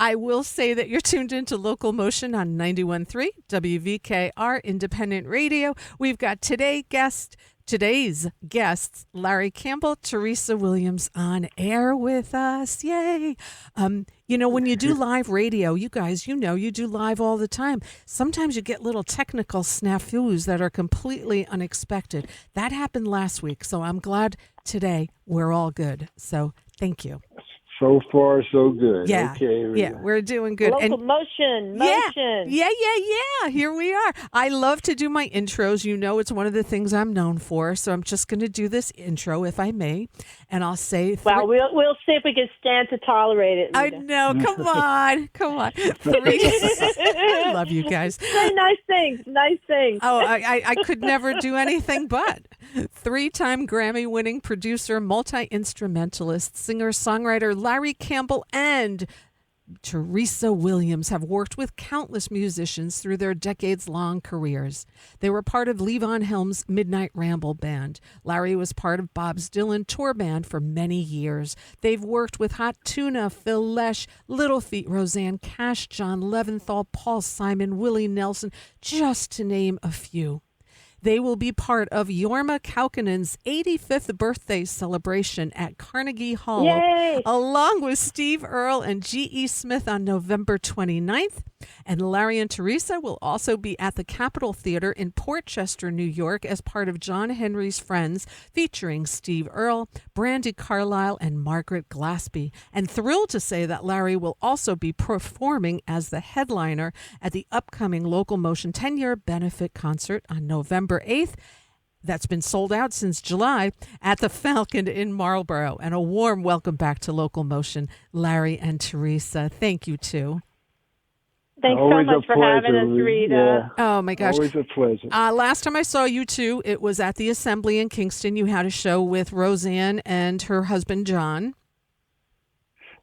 I will say that you're tuned into Local Motion on 91.3 WVKR Independent Radio. We've got today's guests, Larry Campbell, Teresa Williams, on air with us. Yay. When you do live radio, you guys, you do live all the time. Sometimes you get little technical snafus that are completely unexpected. That happened last week, so I'm glad today we're all good. So thank you. So far, so good. Yeah, okay, Rita. we're doing good. Motion. Yeah. Here we are. I love to do my intros. It's one of the things I'm known for. So I'm just going to do this intro, if I may, and I'll say. Well, we'll see if we can stand to tolerate it, Rita. I know. Come on. I love you guys. Say nice things. Oh, I could never do anything but. 3-time Grammy-winning producer, multi-instrumentalist, singer-songwriter Larry Campbell and Teresa Williams have worked with countless musicians through their decades-long careers. They were part of Levon Helm's Midnight Ramble band. Larry was part of Bob Dylan tour band for many years. They've worked with Hot Tuna, Phil Lesh, Little Feat, Roseanne Cash, John Leventhal, Paul Simon, Willie Nelson, just to name a few. They will be part of Jorma Kaukkonen's 85th birthday celebration at Carnegie Hall, Yay! along with Steve Earle and G.E. Smith on November 29th. And Larry and Teresa will also be at the Capitol Theater in Port Chester, New York, as part of John Henry's Friends, featuring Steve Earle, Brandi Carlile, and Margaret Glaspie. And thrilled to say that Larry will also be performing as the headliner at the upcoming Local Motion 10-year benefit concert on November 8th. That's been sold out since July at the Falcon in Marlborough. And a warm welcome back to Local Motion, Larry and Teresa. Thank you, too. Thanks Always so much a for having us, pleasure, Rita. Yeah. Oh, my gosh. Always a pleasure. Last time I saw you two, it was at the Assembly in Kingston. You had a show with Roseanne and her husband, John.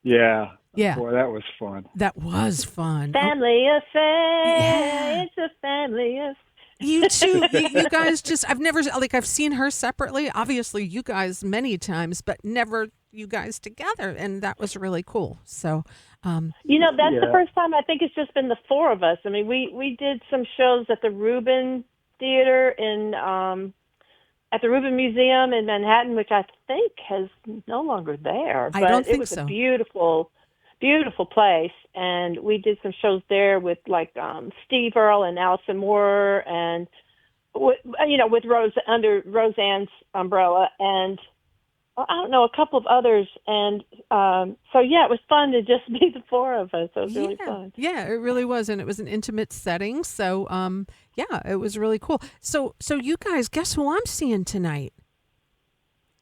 Yeah. Yeah. Boy, that was fun. That was fun. Family affair. Yeah. It's a family affair. You two, you guys I've seen her separately. Obviously, you guys many times, but never you guys together. And that was really cool. So, that's the first time I think it's just been the four of us. I mean, we did some shows at the Rubin Theater at the Rubin Museum in Manhattan, which I think is no longer there. I don't think it was so. A beautiful place, and we did some shows there with Steve Earle and Allison Moore, and with under Roseanne's umbrella, and I don't know, a couple of others, and it was fun to just be the four of us. It was really fun. Yeah, it really was, and it was an intimate setting. So, it was really cool. So you guys, guess who I'm seeing tonight?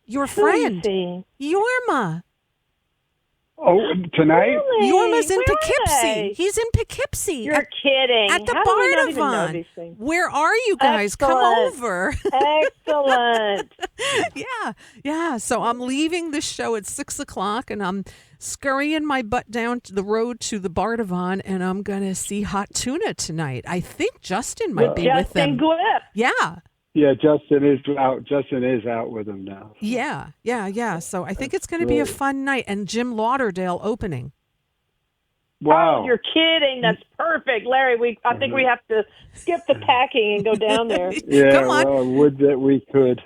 Your friend, Jorma. Oh, tonight? Really? Jorma's in Where are Poughkeepsie. they? He's in Poughkeepsie. You're kidding. At the How do we not even know Bardavon. these things? Where are you guys? Excellent. Come over. Excellent. Yeah. So I'm leaving the show at 6:00, and I'm scurrying my butt down to the road to the Bardavon, and I'm gonna see Hot Tuna tonight. I think Justin might be with them. Justin Glipp. Yeah. Yeah, Justin is out. Justin is out with him now. Yeah. So I think it's going to be a fun night, and Jim Lauderdale opening. Wow. Oh, you're kidding. That's perfect. Larry, I think we have to skip the packing and go down there. Yeah, Come on. well, would that we could.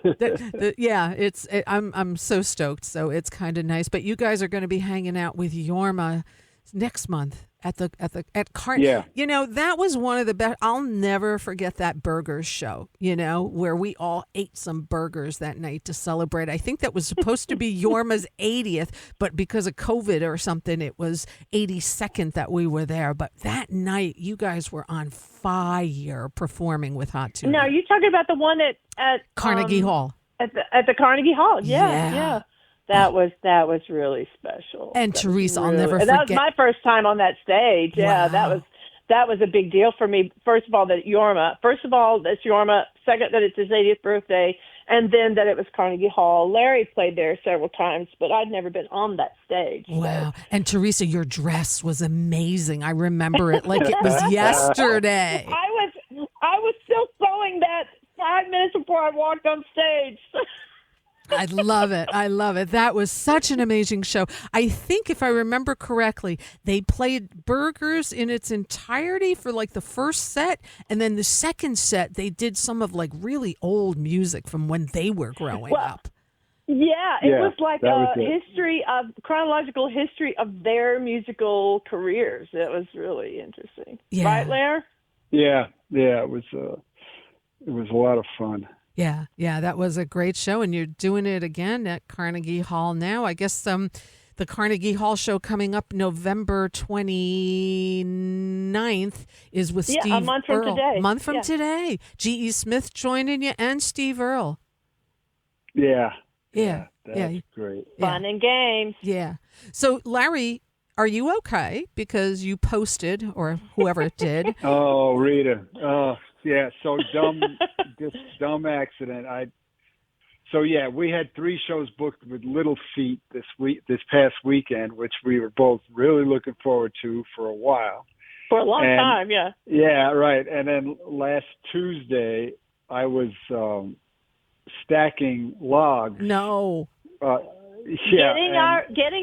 I'm so stoked. So it's kind of nice. But you guys are going to be hanging out with Jorma next month at Carnegie. Yeah. That was one of the best. I'll never forget that burgers show, where we all ate some burgers that night to celebrate. I think that was supposed to be Jorma's 80th, but because of COVID or something, it was 82nd that we were there. But that night, you guys were on fire performing with Hot Tuna. Now, are you talking about the one at Carnegie Hall? At the Carnegie Hall, yeah. That was really special. And Teresa, I'll never forget. That was my first time on that stage. Yeah, Wow. that was a big deal for me. First of all, that's Jorma. Second, that it's his 80th birthday, and then that it was Carnegie Hall. Larry played there several times, but I'd never been on that stage. Wow. And Teresa, your dress was amazing. I remember it like it was yesterday. I was still sewing that 5 minutes before I walked on stage. I love it. I love it. That was such an amazing show. I think, if I remember correctly, they played Burgers in its entirety for like the first set, and then the second set they did some of like really old music from when they were growing up. Yeah, it was like that was a chronological history of their musical careers. It was really interesting. Yeah. Right, Lair? Yeah, it was a lot of fun. Yeah, that was a great show, and you're doing it again at Carnegie Hall now. I guess the Carnegie Hall show coming up November 29th is with Steve a month from Earle. today. Month from today. G.E. Smith joining you and Steve Earle. Yeah. Yeah. That's great. Fun and games. Yeah. So, Larry, are you okay? Because you posted, or whoever did. Oh, Rita. Yeah, so dumb, this dumb accident. We had 3 shows booked with Little Feat this past weekend, which we were both really looking forward to for a while. For a long time, yeah. Yeah, right. And then last Tuesday, I was stacking logs. No. Getting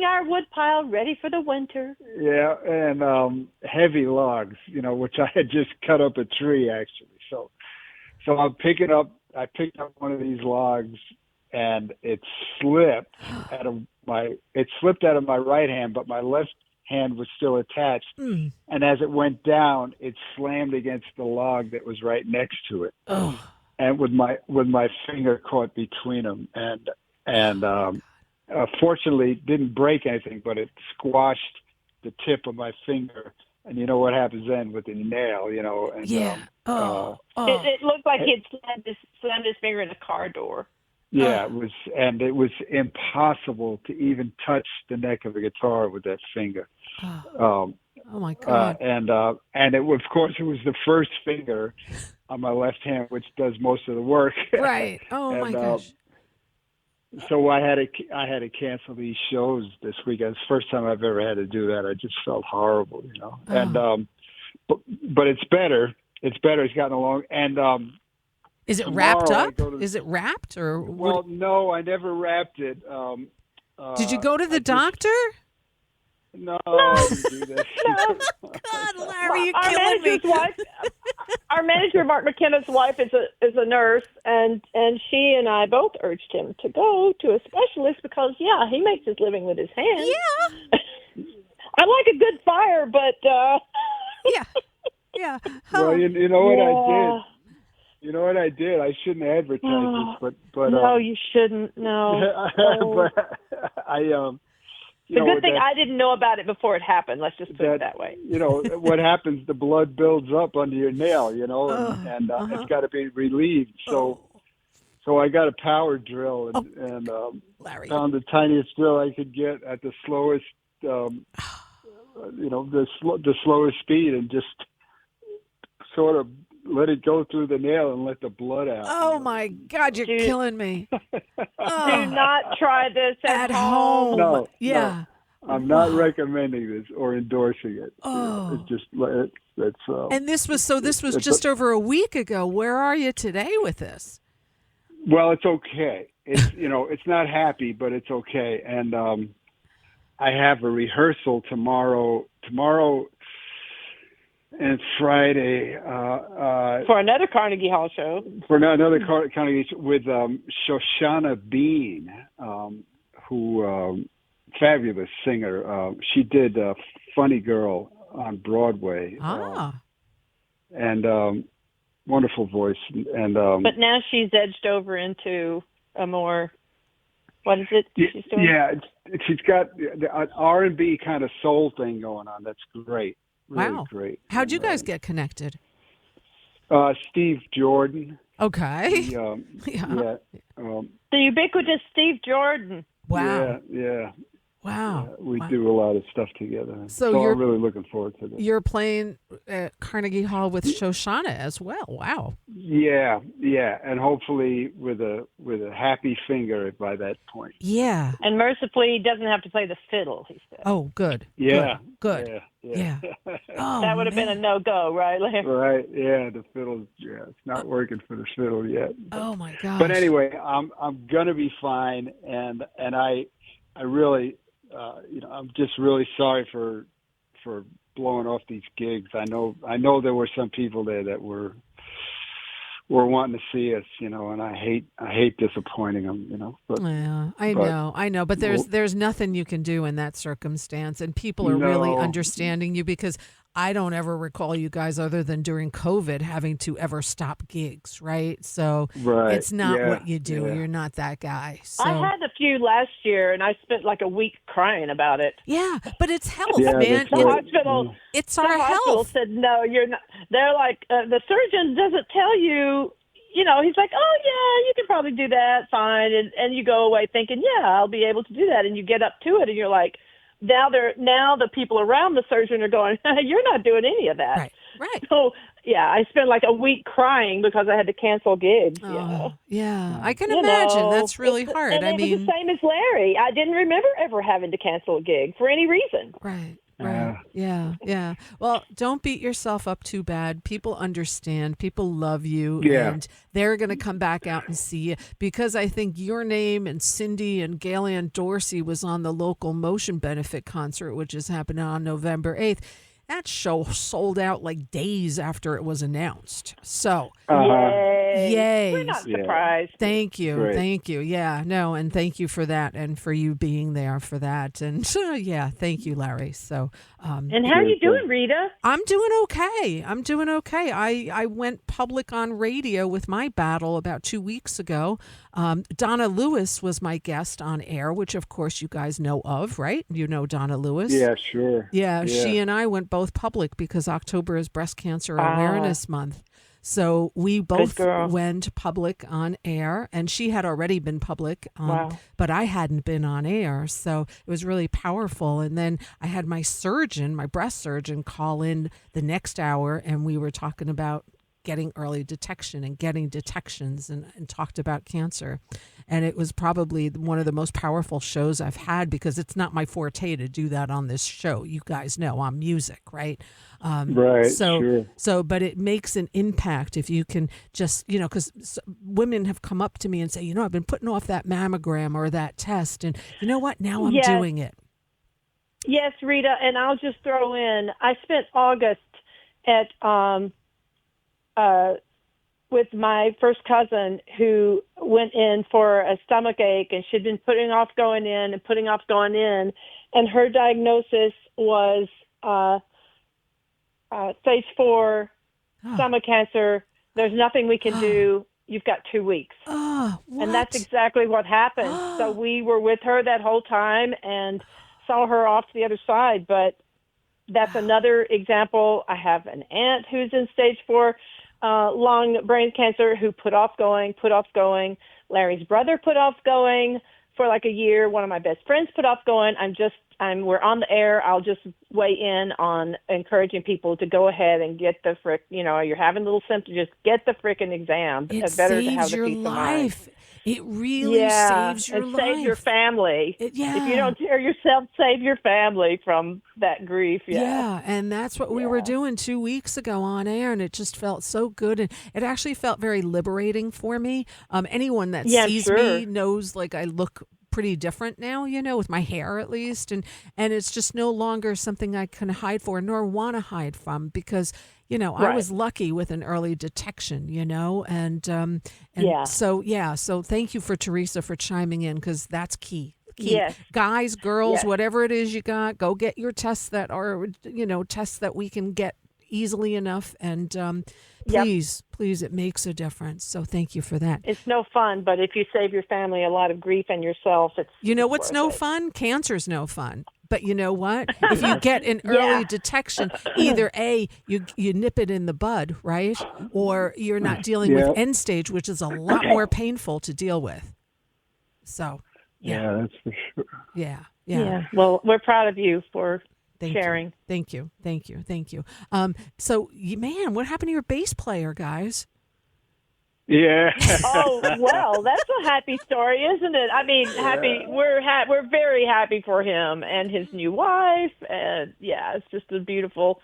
our wood pile ready for the winter. Yeah, and heavy logs, which I had just cut up a tree actually. So I picked up one of these logs, and it slipped out of my right hand, but my left hand was still attached. And as it went down, it slammed against the log that was right next to it. Oh. And with my finger caught between them, and fortunately didn't break anything, but it squashed the tip of my finger. And you know what happens then with the nail, And, yeah. It looked like he'd slammed his finger in a car door. Yeah, it was impossible to even touch the neck of a guitar with that finger. Oh my God! And of course, it was the first finger on my left hand, which does most of the work. Right. Oh my gosh. So I had to cancel these shows this week. It's the first time I've ever had to do that. I just felt horrible, And but it's better. It's better. It's gotten along. And is it wrapped up? Is it wrapped or? Well, no, I never wrapped it. Did you go to the doctor? No, I didn't do that. No. God, Larry, you're killing me. Our manager, Mark McKenna's wife, is a nurse, and she and I both urged him to go to a specialist because, he makes his living with his hands. Yeah. I like a good fire, but yeah. Well, you know what I did. You know what I did? I shouldn't advertise this, but no, you shouldn't. No. But the good thing I didn't know about it before it happened. Let's just put it that way. What happens? The blood builds up under your nail, and it's got to be relieved. So I got a power drill and found the tiniest drill I could get at the slowest, the slowest speed, and just sort of let it go through the nail and let the blood out. Oh my God, you're killing me. Do not try this at home. No. Yeah. No, I'm not recommending this or endorsing it. Oh. It's just And this was just over a week ago. Where are you today with this? Well, it's okay. It's it's not happy, but it's okay. And I have a rehearsal tomorrow and Friday for another Carnegie Hall show. For another Carnegie with Shoshana Bean, who fabulous singer. She did Funny Girl on Broadway. And wonderful voice. And but now she's edged over into a more. What is it she's doing? Yeah, she's got an R&B kind of soul thing going on. That's great. Really great. How'd you guys get connected? Steve Jordan. Okay. The ubiquitous Steve Jordan. Wow. Yeah. Wow. We do a lot of stuff together. So I'm really looking forward to this. You're playing at Carnegie Hall with Shoshana as well. Wow. Yeah, and hopefully with a happy finger by that point. Yeah. And mercifully, he doesn't have to play the fiddle, he said. Oh, good. Yeah, Good. Yeah. Oh, That would have been a no-go, right? Right. Yeah, the fiddle. Yeah, it's not working for the fiddle yet. Oh my gosh. But anyway, I'm gonna be fine, and I really, I'm just really sorry for blowing off these gigs. I know there were some people there that were wanting to see us, and I hate disappointing them, But yeah, I know, but there's nothing you can do in that circumstance, and people are really understanding you, because I don't ever recall you guys, other than during COVID, having to ever stop gigs, right? So it's not what you do. You're not that guy. So. I had a few last year, and I spent like a week crying about it. Yeah, but it's health, Yeah, man. The hospital, It's our hospital health. said, no, you're not. They're like, the surgeon doesn't tell you, he's like, oh, yeah, you can probably do that, fine. And you go away thinking, yeah, I'll be able to do that. And you get up to it, and you're like, now the people around the surgeon are going, you're not doing any of that. Right. So, yeah, I spent like a week crying because I had to cancel gigs. Yeah, I can imagine. That's really hard. And it was the same as Larry. I didn't remember ever having to cancel a gig for any reason. Right. Yeah. Well, don't beat yourself up too bad. People understand. People love you. Yeah. And they're going to come back out and see you, because I think your name and Cindy and Gail Ann Dorsey was on the Local Motion benefit concert, which is happening on November 8th. That show sold out like days after it was announced. So, yay. We're not surprised. Thank you. Great. Thank you. Yeah, no, and thank you for that, and for you being there for that. And thank you, Larry. So, and how are you doing, Rita? I'm doing okay. I went public on radio with my battle about 2 weeks ago. Donna Lewis was my guest on air, which of course you guys know of, right? You know Donna Lewis. Yeah, sure. Yeah, she and I went both public because October is Breast Cancer Awareness Month. So we both went public on air, and she had already been public, but I hadn't been on air. So it was really powerful. And then I had my breast surgeon, call in the next hour, and we were talking about getting early detection and getting detections, and talked about cancer. And it was probably one of the most powerful shows I've had, because it's not my forte to do that on this show. You guys know I'm music, right? Right. So, but it makes an impact if you can just, because women have come up to me and say, I've been putting off that mammogram or that test, and you know what? Now I'm doing it. Yes, Rita, and I'll just throw in, I spent August at with my first cousin, who went in for a stomach ache, and she'd been putting off going in, and her diagnosis was stage 4 stomach cancer. There's nothing we can do. You've got 2 weeks. And that's exactly what happened. So we were with her that whole time and saw her off to the other side. But that's another example. I have an aunt who's in stage 4 lung brain cancer who put off going. Larry's brother put off going for like a year. One of my best friends put off going. We're on the air. I'll just weigh in on encouraging people to go ahead and get the you're having little symptoms, just get the frickin' exam. It better saves to have the your peace life. Of mind. It really saves your life. Save your family. If you don't tear yourself, save your family from that grief. Yeah, and that's what we were doing 2 weeks ago on air, and it just felt so good, and it actually felt very liberating for me. Anyone that sees me knows, like, I look pretty different now, with my hair at least, and it's just no longer something I can hide for, nor want to hide from, because I was lucky with an early detection, so thank you for Teresa for chiming in, because that's key. Yes. Guys, girls, whatever it is you got, go get your tests that are, tests that we can get easily enough, and please, it makes a difference. So thank you for that. It's no fun, but if you save your family a lot of grief and yourself, it's what's no fun? Cancer's no fun. But you know what? If you get an early detection, either A, you nip it in the bud, right? Or you're not dealing with end stage, which is a lot more painful to deal with. So, yeah, that's for sure. Yeah. Well, we're proud of you for sharing. Thank you. So, man, what happened to your bass player, guys? Yeah. Oh well, that's a happy story, isn't it? I mean, happy. We're very happy for him and his new wife, and yeah, it's just a beautiful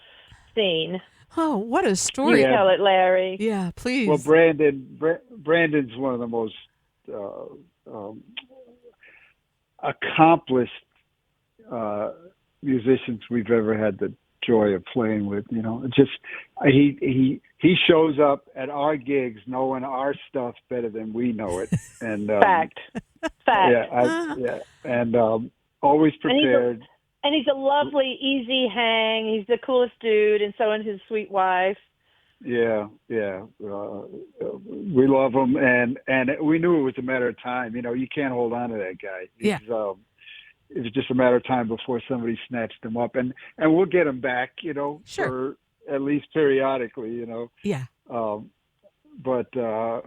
scene. Oh, what a You story. Yeah. tell it, Larry. Yeah, please. Well, Brandon's one of the most accomplished musicians we've ever had the joy of playing with. You know, just he shows up at our gigs knowing our stuff better than we know it, and Fact. and always prepared. And he's a lovely, easy hang. He's the coolest dude, and so is his sweet wife. Yeah. We love him, and we knew it was a matter of time. You know, you can't hold on to that guy. It was just a matter of time before somebody snatched him up, and we'll get him back. You know, Sure. for at least periodically. You know. Yeah. But Tell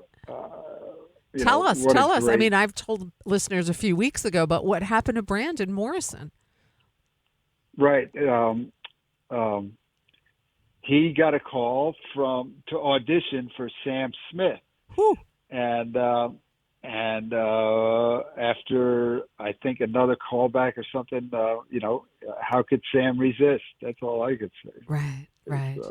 us. I great- mean, I've told listeners a few weeks ago, but what happened to Brandon Morrison? Right. He got a call to audition for Sam Smith, Whew. and after I think another callback or something, how could Sam resist? That's all I could say. Right.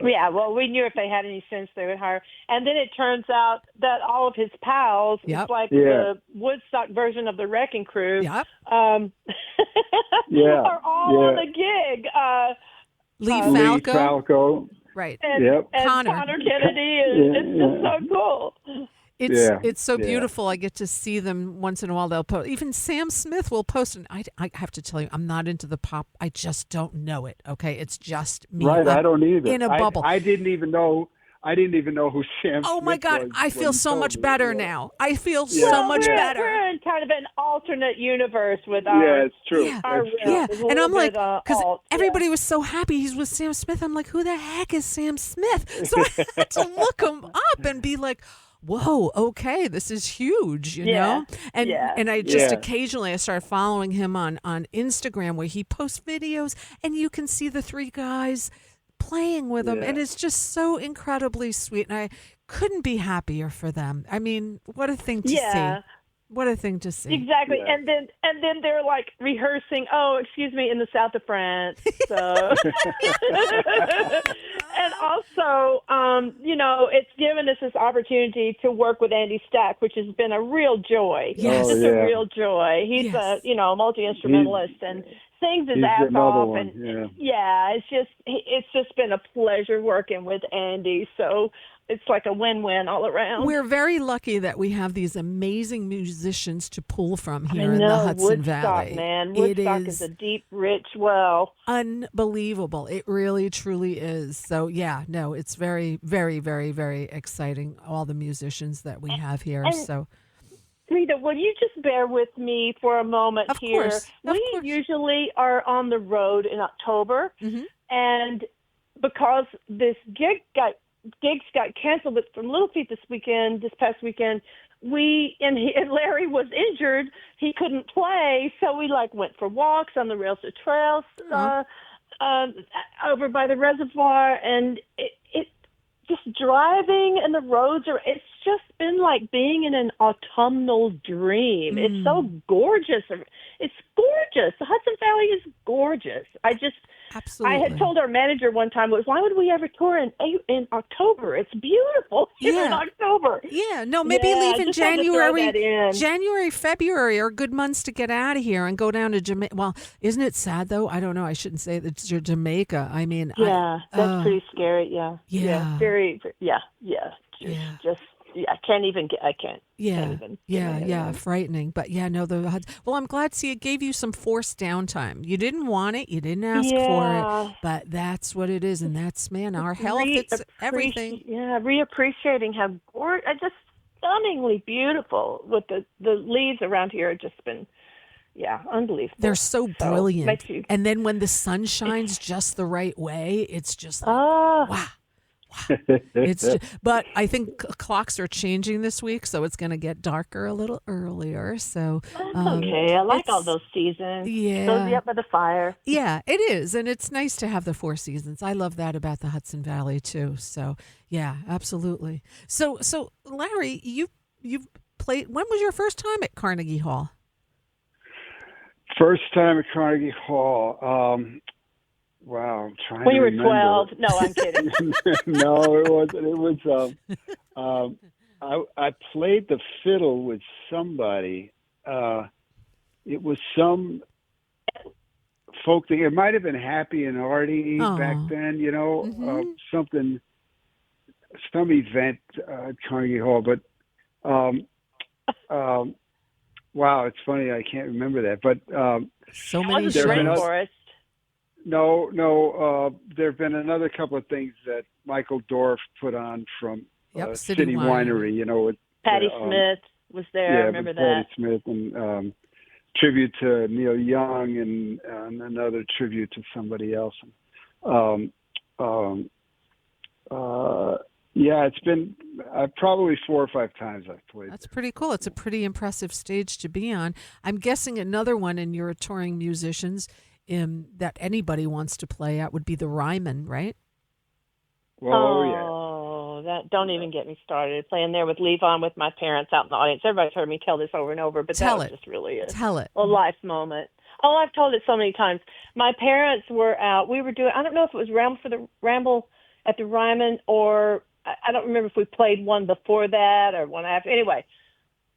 Yeah, well, we knew if they had any sense, they would hire. And then it turns out that all of his pals, Yep. it's like Yeah. the Woodstock version of the Wrecking Crew, Yep. are all on the gig. Lee Lee Falco. Falco. Right. And, Yep. and Connor. Kennedy, it's just so cool. It's so Yeah. beautiful. I get to see them once in a while. They'll post. Even Sam Smith will post, and I have to tell you, I'm not into the pop. I just don't know it. Okay, it's just me. Right, I'm I don't either. in a bubble. I didn't even know who Sam. Oh my Smith God, was I when feel he so told much me. better Yeah. now. I feel Yeah. so much we're, better. We're in kind of an alternate universe with our. Yeah, it's true. Yeah. Our That's real- true. Yeah, It's a and little I'm like, bit, because alt, yeah. everybody was so happy he's with Sam Smith. I'm like, who the heck is Sam Smith? So I had to look him up and be like, whoa, okay, this is huge, you know? And Yeah. and I just Yeah. occasionally I started following him on Instagram where he posts videos and you can see the three guys playing with him, and Yeah. it's just so incredibly sweet, and I couldn't be happier for them. I mean, what a thing to Yeah. see. What a thing to see. Exactly, Yeah. and then they're like rehearsing. Oh, excuse me, in the south of France. So, and also, it's given us this opportunity to work with Andy Stack, which has been a real joy. Yes. Just Oh, a yeah. real joy. He's Yes. a multi instrumentalist and sings his He's ass another off. one. And Yeah. it's just been a pleasure working with Andy. So it's like a win-win all around. We're very lucky that we have these amazing musicians to pull from here I in know, the Hudson Woodstock, Valley. man. It Woodstock is is a deep, rich well. unbelievable. It really, truly is. So, yeah, no, it's very, very, very, very exciting, all the musicians that we have here. And- So, Rita, will you just bear with me for a moment Of here? course, of We course. usually are on the road in October, Mhm. and because this gigs got canceled from Little Feat this past weekend, and Larry was injured. He couldn't play, so we went for walks on the rails to trails over by the reservoir, and it just driving and the roads it's just been like being in an autumnal dream. It's so gorgeous. It's gorgeous. The Hudson Valley is gorgeous. absolutely. I had told our manager one time, why would we ever tour in October? It's beautiful here in Yeah. October. Yeah, no, maybe Yeah, leave I in just had to throw that January. in. January, February are good months to get out of here and go down to Jamaica. Well, isn't it sad though? I don't know. I shouldn't say that you're Jamaica. I mean, Yeah, that's pretty scary. Yeah. Yeah. Very. Yeah. Yeah. I can't even get. I can't. Yeah, Can't even get my head yeah, around. frightening. But yeah, no, well, I'm glad. See, it gave you some forced downtime. You didn't want it, you didn't ask for Yeah. it, but that's what it is, and that's our health. It's everything. Yeah, reappreciating how just stunningly beautiful. With the leaves around here have just been, unbelievable. They're so brilliant. makes you- And then when the sun shines just the right way, it's just like, Ah, wow. But I think clocks are changing this week, so it's going to get darker a little earlier. So That's okay. I like all it's those seasons. Cozy yeah. up by the fire. Yeah, it is, and it's nice to have the four seasons. I love that about the Hudson Valley too. So, yeah, absolutely. So Larry, you've played. When was your first time at Carnegie Hall? First time at Carnegie Hall. Wow, I'm trying When to you were remember. 12. No, I'm kidding. No, it wasn't. It was. I played the fiddle with somebody. It was some folk thing. It might have been Happy and Artie back Oh, then. mm-hmm. Something, some event at Carnegie Hall. But um, wow, it's funny. I can't remember that. But So It many wasn't the there have been shows. rainforest. no. There have been another couple of things that Michael Dorff put on from Yep, City City Winery. Winery. With Patty Smith was there. I yeah, remember with that. Patti Smith and tribute to Neil Young and another tribute to somebody else. Um, um, yeah, it's been probably 4 or 5 times I've played That's there. pretty cool. It's a pretty impressive stage to be on. I'm guessing another one, and you're touring musicians, that anybody wants to play at would be the Ryman, right? Oh yeah. Oh, that don't even get me started. Playing there with Levon with my parents out in the audience. Everybody's heard me tell this over and over, but that Tell was it. just really Tell it. a life moment. Oh, I've told it so many times. My parents were out. We were doing. I don't know if it was Ramble at the Ryman, or I don't remember if we played one before that or one after. Anyway,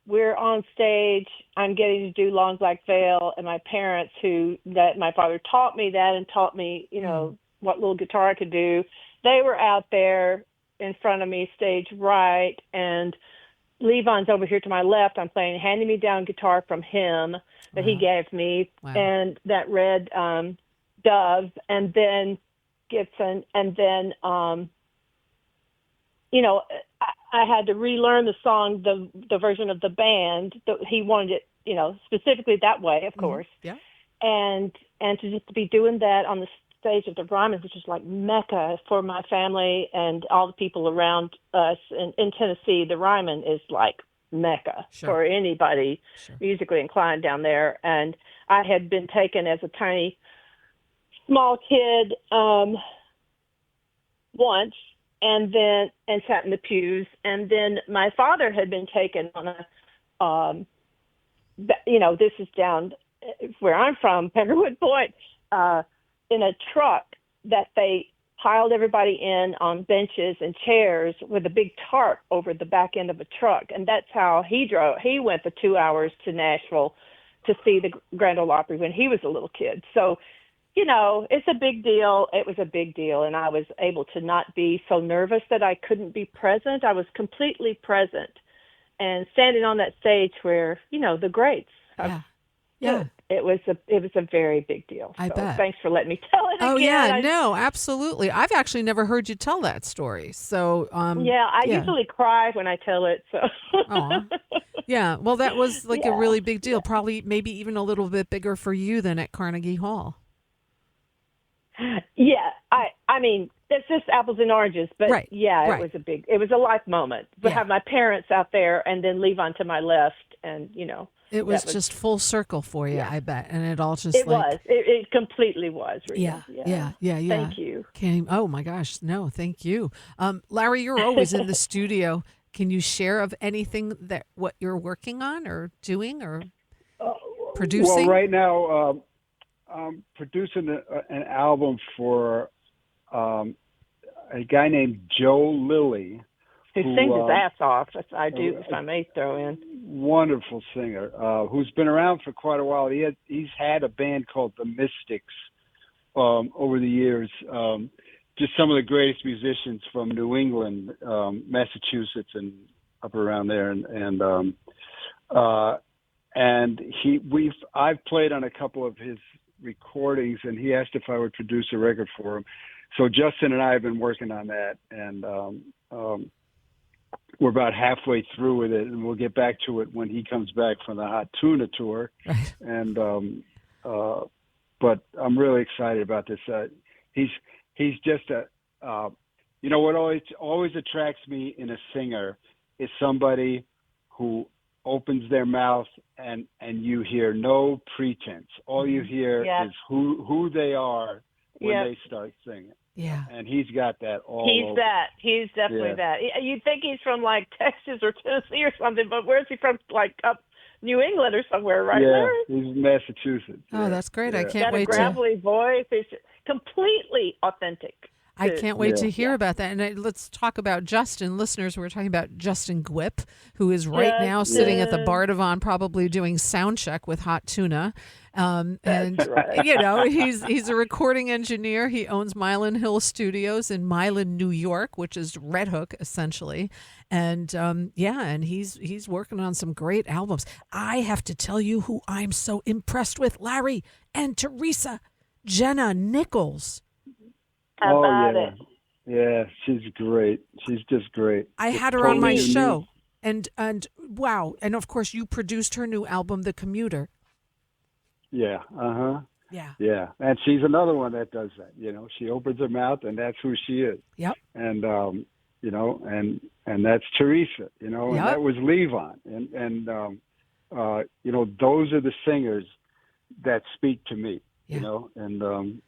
we're on stage. I'm getting to do Long Black Veil, and my parents, my father taught me that and taught me, what little guitar I could do. They were out there in front of me, stage right, and Levon's over here to my left. I'm playing Handing Me Down guitar from him that he Wow. gave me, Wow. and that red Dove, and then Gibson, and then I had to relearn the song, the version of the band. He wanted it, specifically that way, of course. Yeah. And to just be doing that on the stage of the Ryman, which is like Mecca for my family and all the people around us in Tennessee. The Ryman is like Mecca for anybody musically inclined down there. And I had been taken as a tiny, small kid once, and sat in the pews. And then my father had been taken on this is down where I'm from, Peckerwood Point, in a truck that they piled everybody in on benches and chairs with a big tarp over the back end of a truck. And that's how he drove. He went for 2 hours to Nashville to see the Grand Ole Opry when he was a little kid. So, it's a big deal. It was a big deal. And I was able to not be so nervous that I couldn't be present. I was completely present and standing on that stage where, the greats. Yeah. It was a very big deal. I So bet. thanks for letting me tell it again. Oh yeah, no, absolutely. I've actually never heard you tell that story. So I usually cry when I tell it. So Aw. Yeah. Well, that was like a Yeah. really big deal. Probably maybe even a little bit bigger for you than at Carnegie Hall. Yeah, I mean, it's just apples and oranges, but Right, right. it was a life moment. But Yeah. have my parents out there and then Levon to my left, and It was that just full circle for you, Yeah. I bet. And it all just it was. It completely was. Yeah. Rita. Thank you. Oh my gosh. No, thank you. Larry, you're always in the studio. Can you share of anything what you're working on or doing or producing? Well, right now I'm producing an album for a guy named Joe Lilly, Who sings his ass off, if I may throw in. Wonderful singer, who's been around for quite a while. He's had a band called the Mystics over the years. Just some of the greatest musicians from New England, Massachusetts, and up around there, I've played on a couple of his recordings, and he asked if I would produce a record for him. So Justin and I have been working on that, and we're about halfway through with it, and we'll get back to it when he comes back from the Hot Tuna tour. Right. And but I'm really excited about this. He's just You know what always attracts me in a singer is somebody who opens their mouth and you hear no pretense. All you hear is who they are when they start singing. Yeah. And he's got that all He's over. that. He's definitely that. You'd think he's from like Texas or Tennessee or something, but where's he from? Like up New England or somewhere, right, Larry? He's Massachusetts. Oh, that's great. I can't Got wait a gravelly voice. It's completely authentic. I can't wait to hear about that. And let's talk about Justin. Listeners, we're talking about Justin Gwip, who is right now sitting at the Bardavon, probably doing sound check with Hot Tuna. And you know, he's a recording engineer. He owns Milan Hill Studios in Milan, New York, which is Red Hook essentially. And and he's working on some great albums. I have to tell you who I'm so impressed with, Larry and Teresa, Jenna Nichols. How about it? Yeah, she's great. She's just great. I had her on my show, and wow, and of course you produced her new album, The Commuter. Yeah, Yeah, and she's another one that does that. You know, she opens her mouth, and that's who she is. Yep. And you know, and that's Teresa. You know, and that was Levon, and you know, those are the singers that speak to me. Yeah. You know, and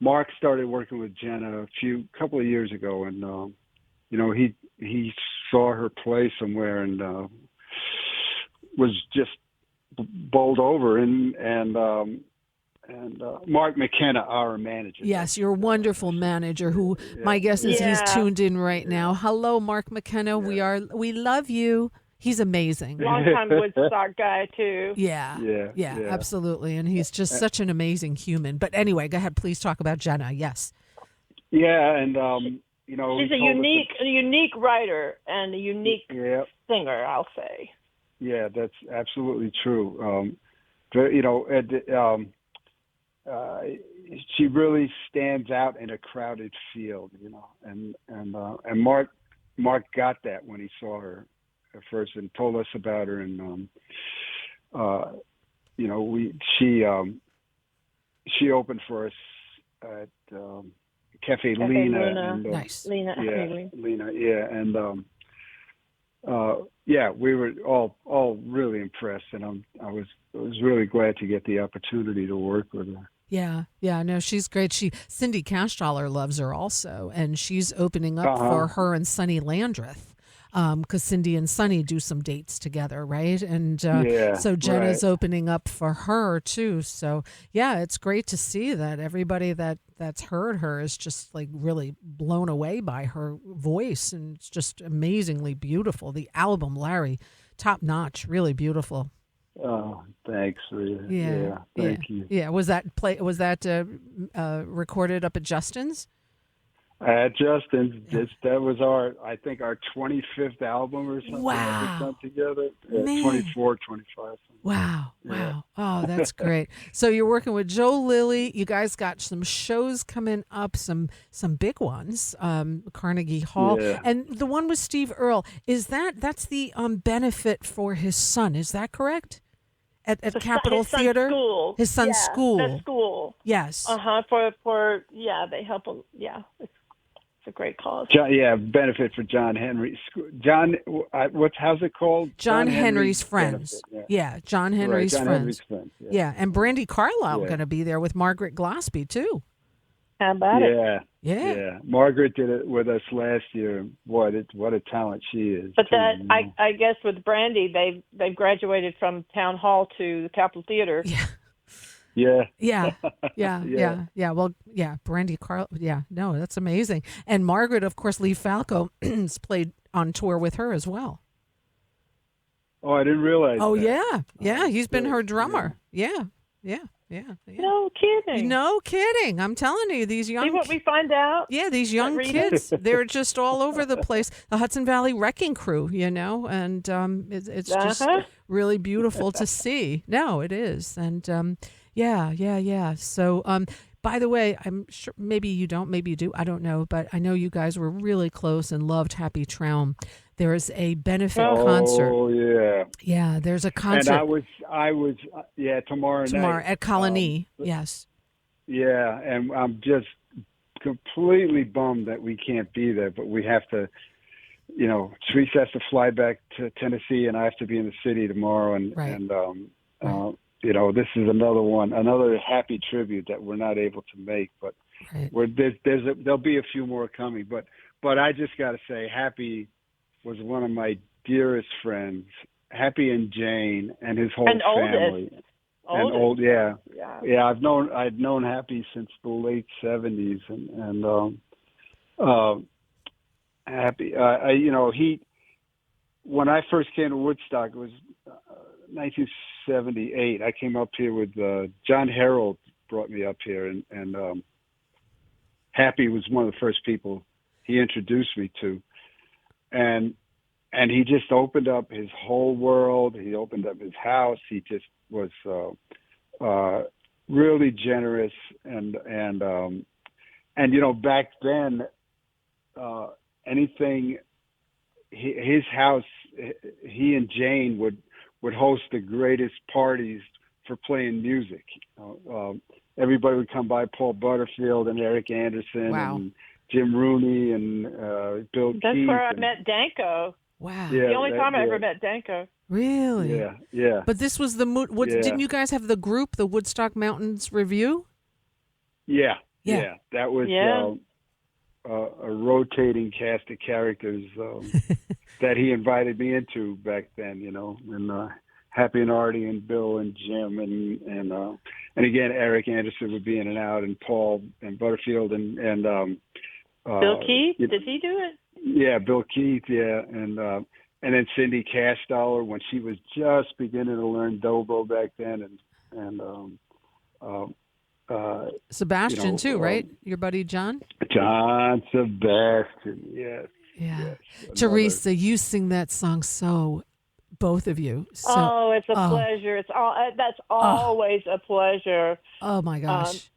Mark started working with Jenna a couple of years ago, and you know, he saw her play somewhere and was just bowled over, and Mark McKenna, our manager. Yes, your wonderful manager, who my guess is he's tuned in right now. Hello, Mark McKenna. We love you. He's amazing. Long-time Woodstock guy, too. Yeah, absolutely. And he's just such an amazing human. But anyway, go ahead. Please talk about Jenna. Yes. Yeah, and, you know. She's a unique writer and a unique singer, I'll say. Yeah, that's absolutely true. You know, she really stands out in a crowded field, you know. And Mark got that when he saw her first and told us about her, and you know, she opened for us at Cafe Lena. Luna. And, Nice. Lena, and we were all really impressed, and I was really glad to get the opportunity to work with her. Yeah, no, she's great. Cindy Cashdollar loves her also, and she's opening up for her and Sonny Landreth. Because Cindy and Sonny do some dates together, right? And so Jenna's opening up for her too. So yeah, it's great to see that everybody that's heard her is just like really blown away by her voice, and it's just amazingly beautiful. The album, Larry, top notch, really beautiful. Oh, thanks, Rita. Yeah, thank you. Yeah, was that recorded up at Justin's? At Justin's, that was our 25th album or something that we've done together. 24, 25. Wow. Oh, that's great. So you're working with Joe Lilly. You guys got some shows coming up, some big ones, Carnegie Hall. Yeah. And the one with Steve Earle, that's the benefit for his son, is that correct? At Capitol Theater? School. His son's school. The school. Yes. For they help him. Yeah. It's a great cause. Benefit for John Henry. How's it called? John Henry's Friends. Yeah, John Henry's John Friends. Henry's Friends. Yeah, and Brandy Carlisle going to be there with Margaret Glaspie too. How about it? Yeah. Margaret did it with us last year. What a talent she is. But I guess with Brandy, they've graduated from Town Hall to the Capitol Theater. Yeah. Well, Brandy Carl. Yeah, no, that's amazing. And Margaret, of course, Lee Falco has played on tour with her as well. Oh, I didn't realize. Oh, that. yeah. He's been her drummer. Yeah. No kidding. No kidding. I'm telling you, these young. See what we find out. Yeah, these young kids, they're just all over the place. The Hudson Valley Wrecking Crew, you know, and it's just really beautiful to see. No, it is, and. Yeah. So, by the way, I'm sure maybe you don't, maybe you do. I don't know, but I know you guys were really close and loved Happy Traum. There is a benefit concert. Oh yeah. Yeah, there's a concert. And I was tomorrow night at Colony. Yes. Yeah, and I'm just completely bummed that we can't be there, but we have to. Teresa has to fly back to Tennessee, and I have to be in the city tomorrow. And this is another happy tribute that we're not able to make. But there'll be a few more coming. But I just got to say, Happy was one of my dearest friends. Happy and Jane and his whole family. Yeah. I'd known Happy since the late '70s, and Happy. When I first came to Woodstock, it was 1978. I came up here with John Harold brought me up here, and Happy was one of the first people he introduced me to, and he just opened up his whole world. He opened up his house. He just was really generous, and back then. Anything, his house, he and Jane would host the greatest parties for playing music. Everybody would come by, Paul Butterfield and Eric Anderson and Jim Rooney and Bill Keith. That's where I met Danko. Wow. Yeah, the only time I ever met Danko. Really? Yeah. But this was didn't you guys have the group, the Woodstock Mountains Review? Yeah. That was a rotating cast of characters that he invited me into back then, and Happy and Artie and Bill and Jim and again Eric Anderson would be in and out, and Paul and Butterfield and Bill Keith. Did he do it? Yeah, Bill Keith. Yeah, and then Cindy Cashdoller when she was just beginning to learn dobro back then, and Sebastian too, right? Your buddy John? John Sebastian, yes. Yeah. Yes, Teresa, you sing that song both of you. So, it's a pleasure. That's always a pleasure. Oh my gosh.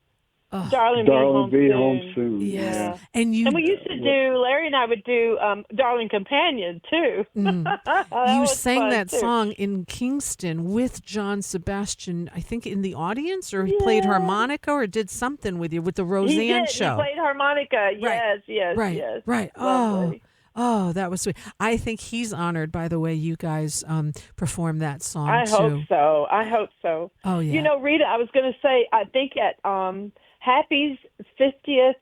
Darling, be home soon. Yes. Yeah. And we used to do, Larry and I would do Darling Companion too. You sang that song in Kingston with John Sebastian, I think in the audience, or he played harmonica or did something with you with the Roseanne show. He played harmonica. Right. Yes. Right. Lovely. Oh, that was sweet. I think he's honored by the way you guys perform that song I too. I hope so. Oh yeah. Rita, I was going to say, I think at Happy's 50th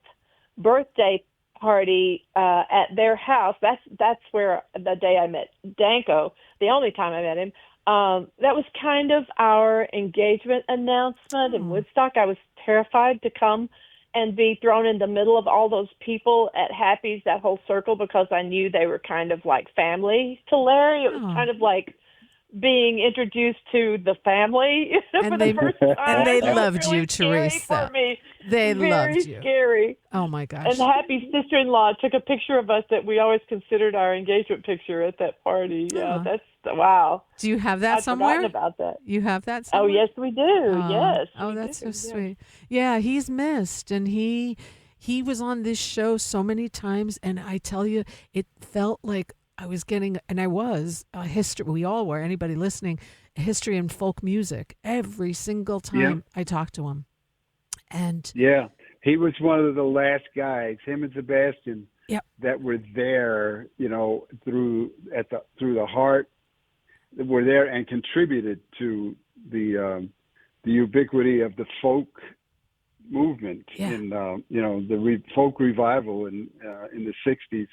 birthday party at their house. That's where the day I met Danko, the only time I met him. That was kind of our engagement announcement in Woodstock. I was terrified to come and be thrown in the middle of all those people at Happy's, that whole circle, because I knew they were kind of like family to Larry. It was kind of like being introduced to the family for the first time. And they That loved was really you, Teresa. For me. They Very loved you. Scary. Oh my gosh. And Happy's sister-in-law took a picture of us that we always considered our engagement picture at that party. Yeah, that's wow. Do you have that I'd somewhere? forgotten about that. You have that somewhere? Oh, yes, we do. Yes. Oh, that's so sweet. Yeah, he's missed, and he was on this show so many times, and I tell you, it felt like I was getting, and I was, a history, we all were, anybody listening, a history in folk music every single time I talked to him. And yeah, he was one of the last guys, him and Sebastian, that were there, through the heart, that were there and contributed to the ubiquity of the folk movement in, the folk revival in the 60s.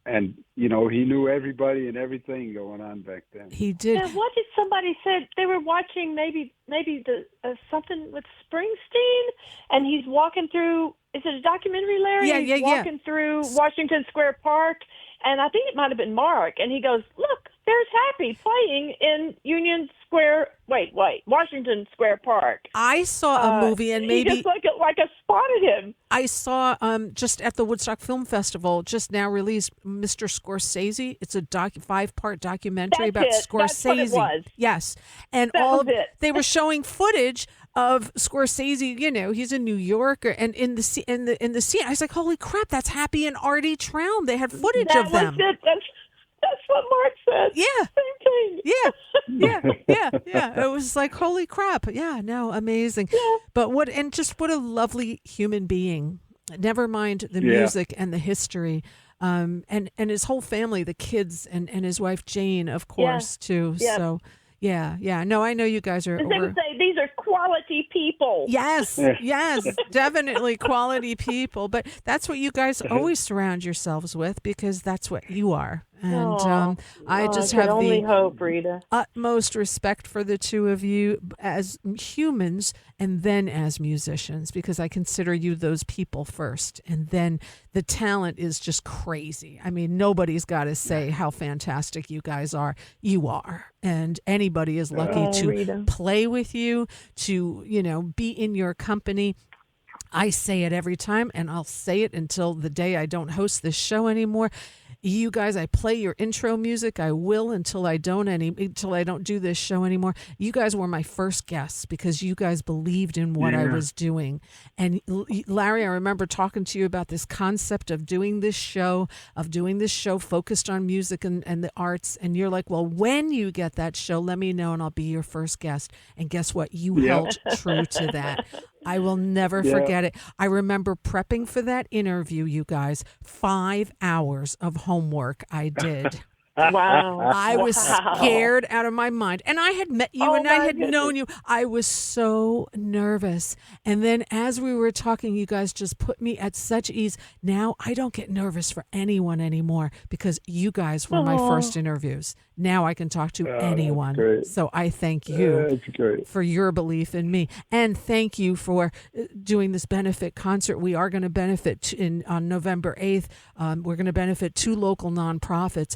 And he knew everybody and everything going on back then. He did. Yeah, what did somebody say? They were watching maybe the something with Springsteen, and he's walking through. Is it a documentary, Larry? Yeah, he's walking through Washington Square Park, and I think it might have been Mark. And he goes, "Look, there's Happy playing in Union Square. Wait, Washington Square Park." I saw a movie, and maybe he just like a spotted him. I saw just at the Woodstock Film Festival just now released Mr. Scorsese. It's a 5-part documentary about Scorsese. That's what it was. Yes, and they were showing footage of Scorsese. He's in New York, and in the scene. I was like, "Holy crap, that's Happy and Artie Traum." They had footage of them. That's what what Mark said. Yeah. Same thing. Yeah. It was like, holy crap. Yeah, no, amazing. Yeah. But what a lovely human being. Never mind the Yeah. music and the history. And his whole family, the kids and his wife Jane, of course, too. Yep. So yeah. No, I know you guys are As they would say, these are quality people. Yes, definitely quality people. But that's what you guys always surround yourselves with, because that's what you are. And I just can have only the hope, Rita. utmost respect for the two of you as humans and then as musicians, because I consider you those people first. And then the talent is just crazy. I mean, nobody's got to say how fantastic you guys are. You are. And anybody is lucky to Rita. play with you, to, be in your company. I say it every time, and I'll say it until the day I don't host this show anymore. You guys, I play your intro music. I will until I don't do this show anymore. You guys were my first guests because you guys believed in what I was doing. And Larry, I remember talking to you about this concept of doing this show focused on music and the arts. And you're like, well, when you get that show, let me know and I'll be your first guest. And guess what? You held true to that. I will never forget it. I remember prepping for that interview, you guys. 5 hours of homework I did. Wow. I was scared out of my mind. And I had met you and I had known you. I was so nervous. And then as we were talking, you guys just put me at such ease. Now I don't get nervous for anyone anymore because you guys were my first interviews. Now I can talk to anyone. So I thank you for your belief in me. And thank you for doing this benefit concert. We are going to benefit on November 8th. We're going to benefit 2 local nonprofits,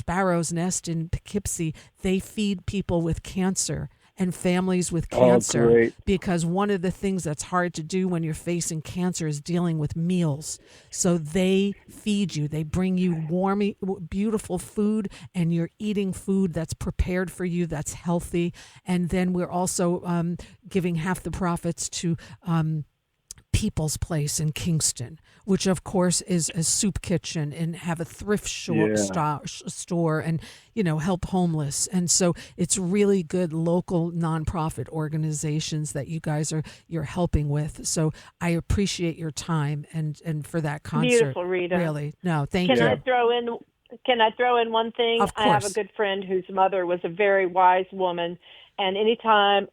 Sparrow's Nest in Poughkeepsie. They feed people with cancer and families with cancer, because one of the things that's hard to do when you're facing cancer is dealing with meals. So they feed you. They bring you warm, beautiful food, and you're eating food that's prepared for you, that's healthy. And then we're also giving half the profits to People's Place in Kingston, which of course is a soup kitchen and have a thrift store and, help homeless. And so it's really good local nonprofit organizations that you guys you're helping with. So I appreciate your time and for that concert. Beautiful, Rita. Really. No, thank you. Can I throw in one thing? Of course. I have a good friend whose mother was a very wise woman. And anytime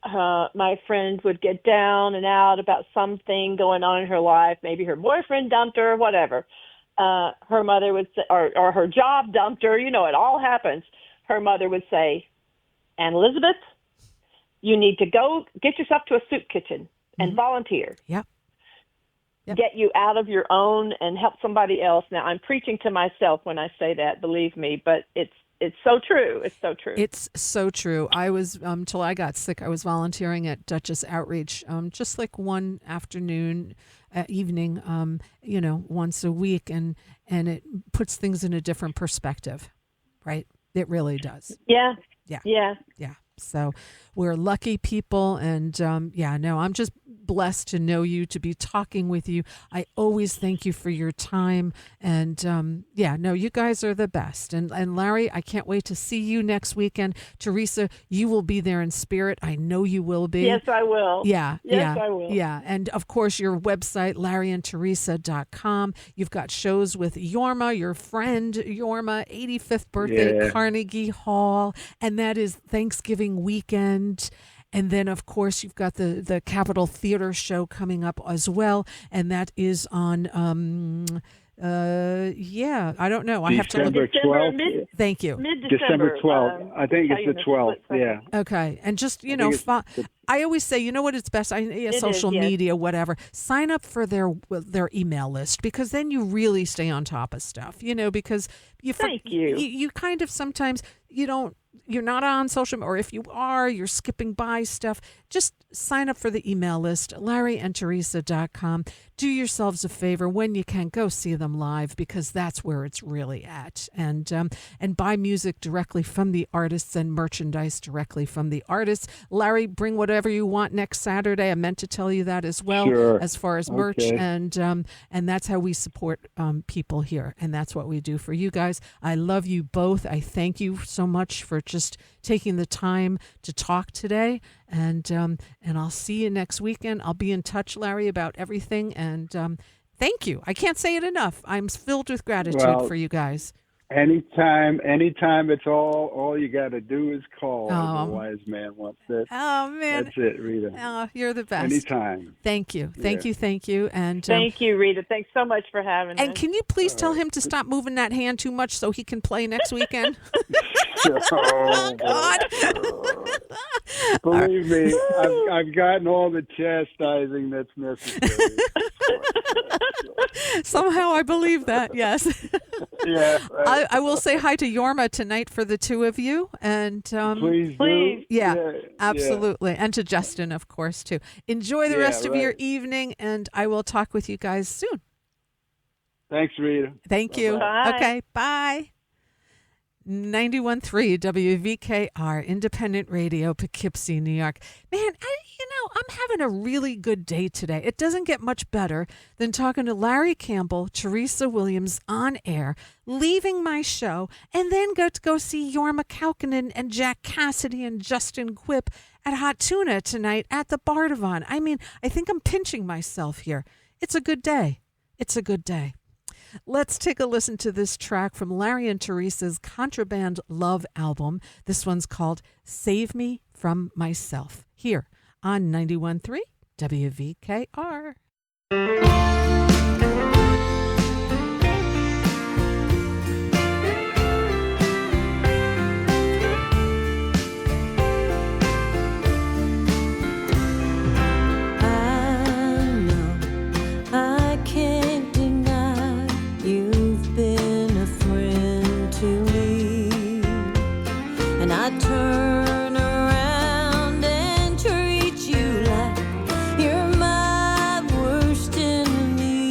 my friend would get down and out about something going on in her life, maybe her boyfriend dumped her or whatever, her mother would say, or her job dumped her, it all happens. Her mother would say, "And Elizabeth, you need to go get yourself to a soup kitchen and volunteer. Yep. Get you out of your own and help somebody else." Now, I'm preaching to myself when I say that, believe me, but it's so true. It's so true. It's so true. I was, till I got sick, I was volunteering at Duchess Outreach, just like one afternoon, evening, once a week. And it puts things in a different perspective, right? It really does. Yeah. Yeah. So we're lucky people. And I'm just blessed to know you, to be talking with you. I always thank you for your time. And you guys are the best. And Larry, I can't wait to see you next weekend. Teresa, you will be there in spirit. I know you will be. Yes, I will. Yeah. I will. Yeah. And of course, your website, larryandteresa.com. You've got shows with Yorma, your friend Yorma, 85th birthday, Carnegie Hall. And that is Thanksgiving weekend. And then, of course, you've got the Capitol Theater show coming up as well. And that is on, I don't know. I have to look. December 12th. Thank you. December 12th. I think it's the 12th. Yeah. Okay. And just, I always say, what it's best? Social media, whatever. Sign up for their email list, because then you really stay on top of stuff, because Thank you. You kind of sometimes you don't you're not on social, or if you are, you're skipping by stuff, just sign up for the email list, LarryandTeresa.com. Do yourselves a favor when you can, go see them live, because that's where it's really at. And buy music directly from the artists and merchandise directly from the artists. Larry, bring whatever you want next Saturday. I meant to tell you that as well, Sure. as far as merch, Okay. and that's how we support people here, and that's what we do for you guys. I love you both. I thank you so much for just taking the time to talk today, and I'll see you next weekend. I'll be in touch, Larry, about everything, and thank you. I can't say it enough. I'm filled with gratitude for you guys. Anytime, it's all you got to do is call, as a wise man once said. Oh, man. That's it, Rita. Oh, you're the best. Anytime. Thank you. Thank you. And Thank you, Rita. Thanks so much for having us. and can you please tell him to stop moving that hand too much so he can play next weekend? Oh, God. Believe me, I've gotten all the chastising that's necessary. Somehow I believe that, yes. Yeah. Right. I will say hi to Yorma tonight for the two of you. And Please do. Please. Yeah, absolutely. And to Justin, of course, too. Enjoy the rest of your evening, and I will talk with you guys soon. Thanks, Rita. Thank you. Bye. Okay, bye. 91.3 WVKR, Independent Radio, Poughkeepsie, New York. Man, I'm having a really good day today. It doesn't get much better than talking to Larry Campbell, Teresa Williams on air, leaving my show, and then go see Yorma Kaukonen and Jack Cassidy and Justin Quip at Hot Tuna tonight at the Bardavon. I mean, I think I'm pinching myself here. It's a good day. It's a good day. Let's take a listen to this track from Larry and Teresa's Contraband Love album. This one's called Save Me From Myself, here on 91.3 WVKR. Turn around and treat you like you're my worst enemy.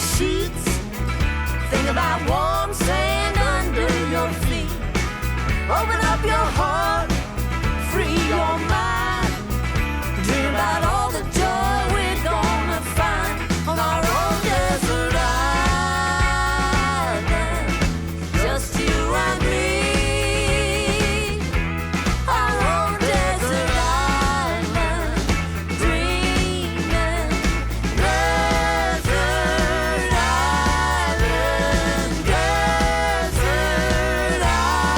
sheets. Think about warm sand under your feet. Open up your heart, free your mind. Dream about all the joy we're gonna find on our own desert island. Just you and me. Our own desert island. Dreaming. Desert island. Desert island.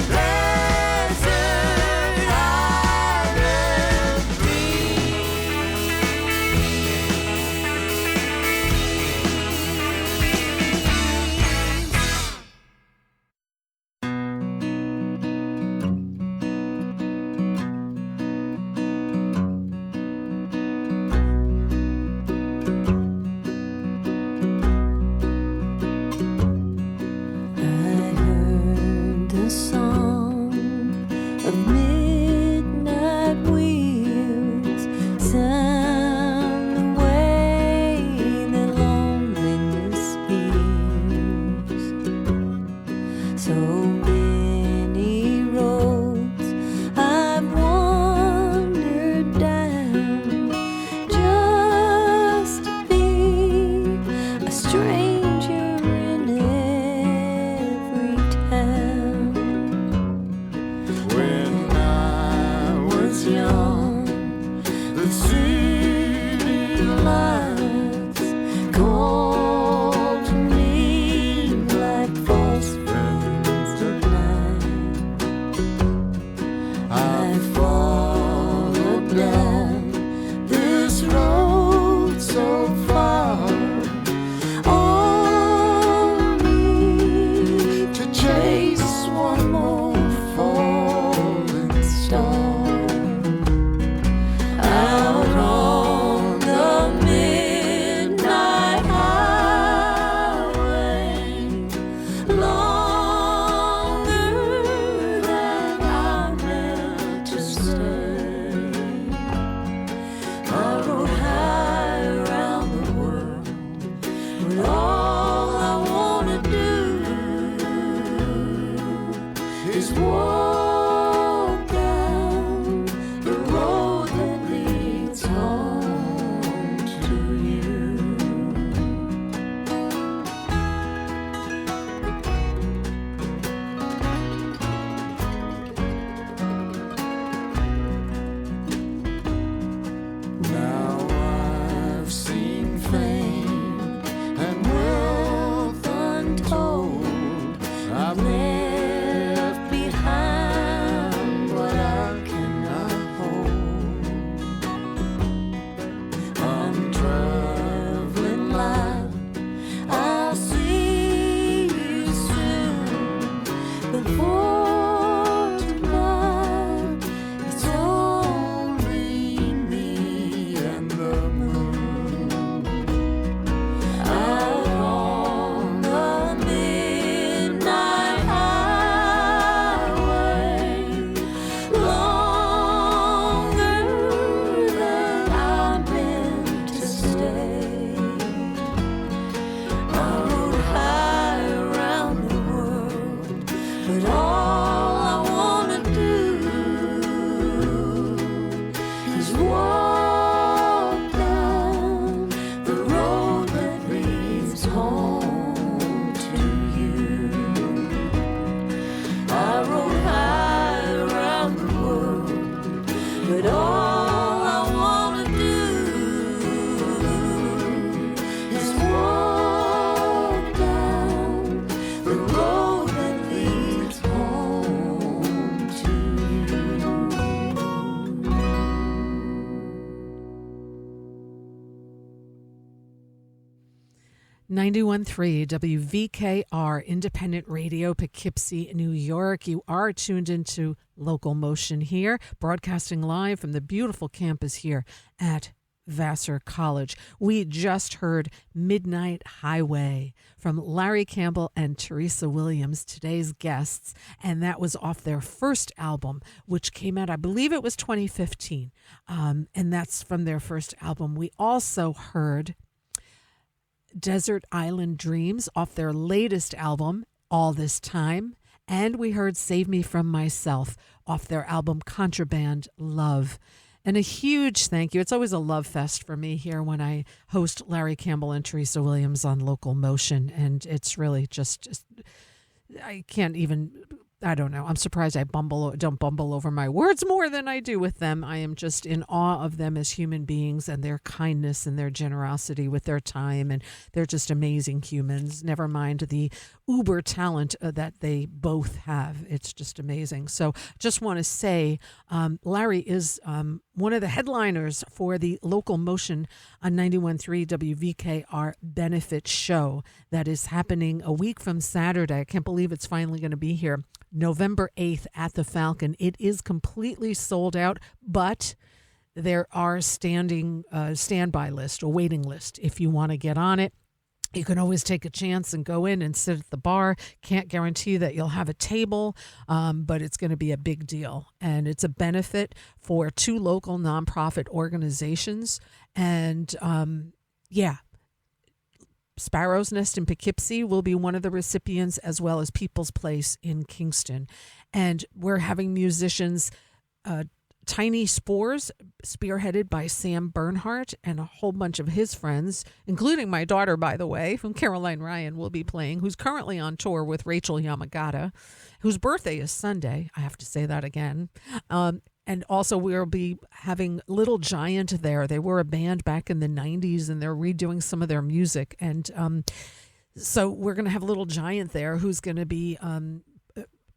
Desert island. I heard the song of midnight wheels sound the way that loneliness feels. So many roads I've wandered down just to be a stranger in every town. When I was young, the city lights called to me like false friends at night. I followed down this road so far, only to chase one more falling star. Out on the midnight highway, longer than I meant to stay. I rode high around the world, but all I wanna do is walk down the road that leads home to you. Now I've seen fame and wealth untold. I've left behind what I cannot hold. I'm traveling light. I'll see you soon. But for tonight, it's only me and the moon. Out on the midnight highway, longer than I meant to stay. I rode high around the world, but all I wanna do is walk down the road that leads home to you. I rode high around the world, but all I wanna do is walk down the road that leads home to you. 91.3 WVKR Independent Radio, Poughkeepsie, New York. You are tuned into LocalMotion here, broadcasting live from the beautiful campus here at Vassar College. We just heard Midnight Highway from Larry Campbell and Teresa Williams, today's guests, and that was off their first album, which came out, I believe it was 2015, and that's from their first album. We also heard Desert Island Dreams off their latest album, All This Time. And we heard Save Me From Myself off their album Contraband Love. And a huge thank you. It's always a love fest for me here when I host Larry Campbell and Teresa Williams on Local Motion. And it's really just I can't even, I don't know. I'm surprised I don't bumble over my words more than I do with them. I am just in awe of them as human beings and their kindness and their generosity with their time. And they're just amazing humans, never mind the uber talent that they both have. It's just amazing. So just want to say, Larry is one of the headliners for the Local Motion on 91.3 WVKR benefit show that is happening a week from Saturday. I can't believe it's finally going to be here. November 8th at the Falcon. It is completely sold out, but there are standby list or waiting list if you want to get on it. You can always take a chance and go in and sit at the bar. Can't guarantee that you'll have a table, but it's going to be a big deal. And it's a benefit for 2 local nonprofit organizations. And Sparrow's Nest in Poughkeepsie will be one of the recipients, as well as People's Place in Kingston. And we're having musicians, Tiny Spores, spearheaded by Sam Bernhardt and a whole bunch of his friends, including my daughter, by the way, whom Caroline Ryan will be playing, who's currently on tour with Rachel Yamagata, whose birthday is Sunday. I have to say that again. And also we'll be having Little Giant there. They were a band back in the 90s, and they're redoing some of their music. And so we're going to have Little Giant there, who's going to be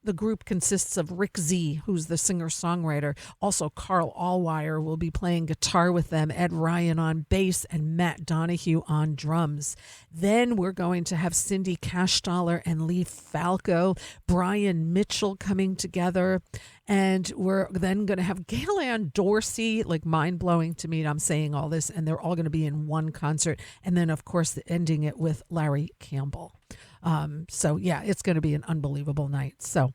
the group consists of Rick Z, who's the singer-songwriter. Also, Carl Allwire will be playing guitar with them, Ed Ryan on bass, and Matt Donahue on drums. Then we're going to have Cindy Cashstaller and Lee Falco, Brian Mitchell coming together. And we're then going to have Gaylan Dorsey, like mind-blowing to me. I'm saying all this, and they're all going to be in one concert. And then, of course, ending it with Larry Campbell. So yeah, it's going to be an unbelievable night. So,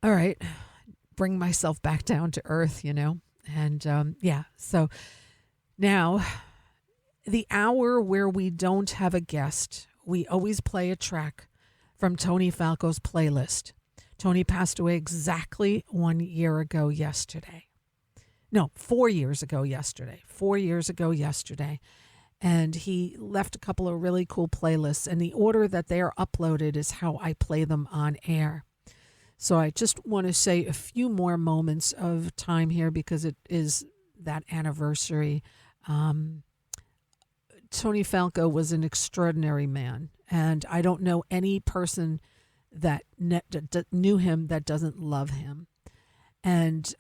all right, bring myself back down to earth, and so now the hour where we don't have a guest, we always play a track from Tony Falco's playlist. Tony passed away exactly 1 year ago yesterday. No, 4 years ago yesterday. 4 years ago yesterday. And he left a couple of really cool playlists, and the order that they are uploaded is how I play them on air. So I just want to say a few more moments of time here because it is that anniversary. Tony Falco was an extraordinary man, and I don't know any person that knew him that doesn't love him. And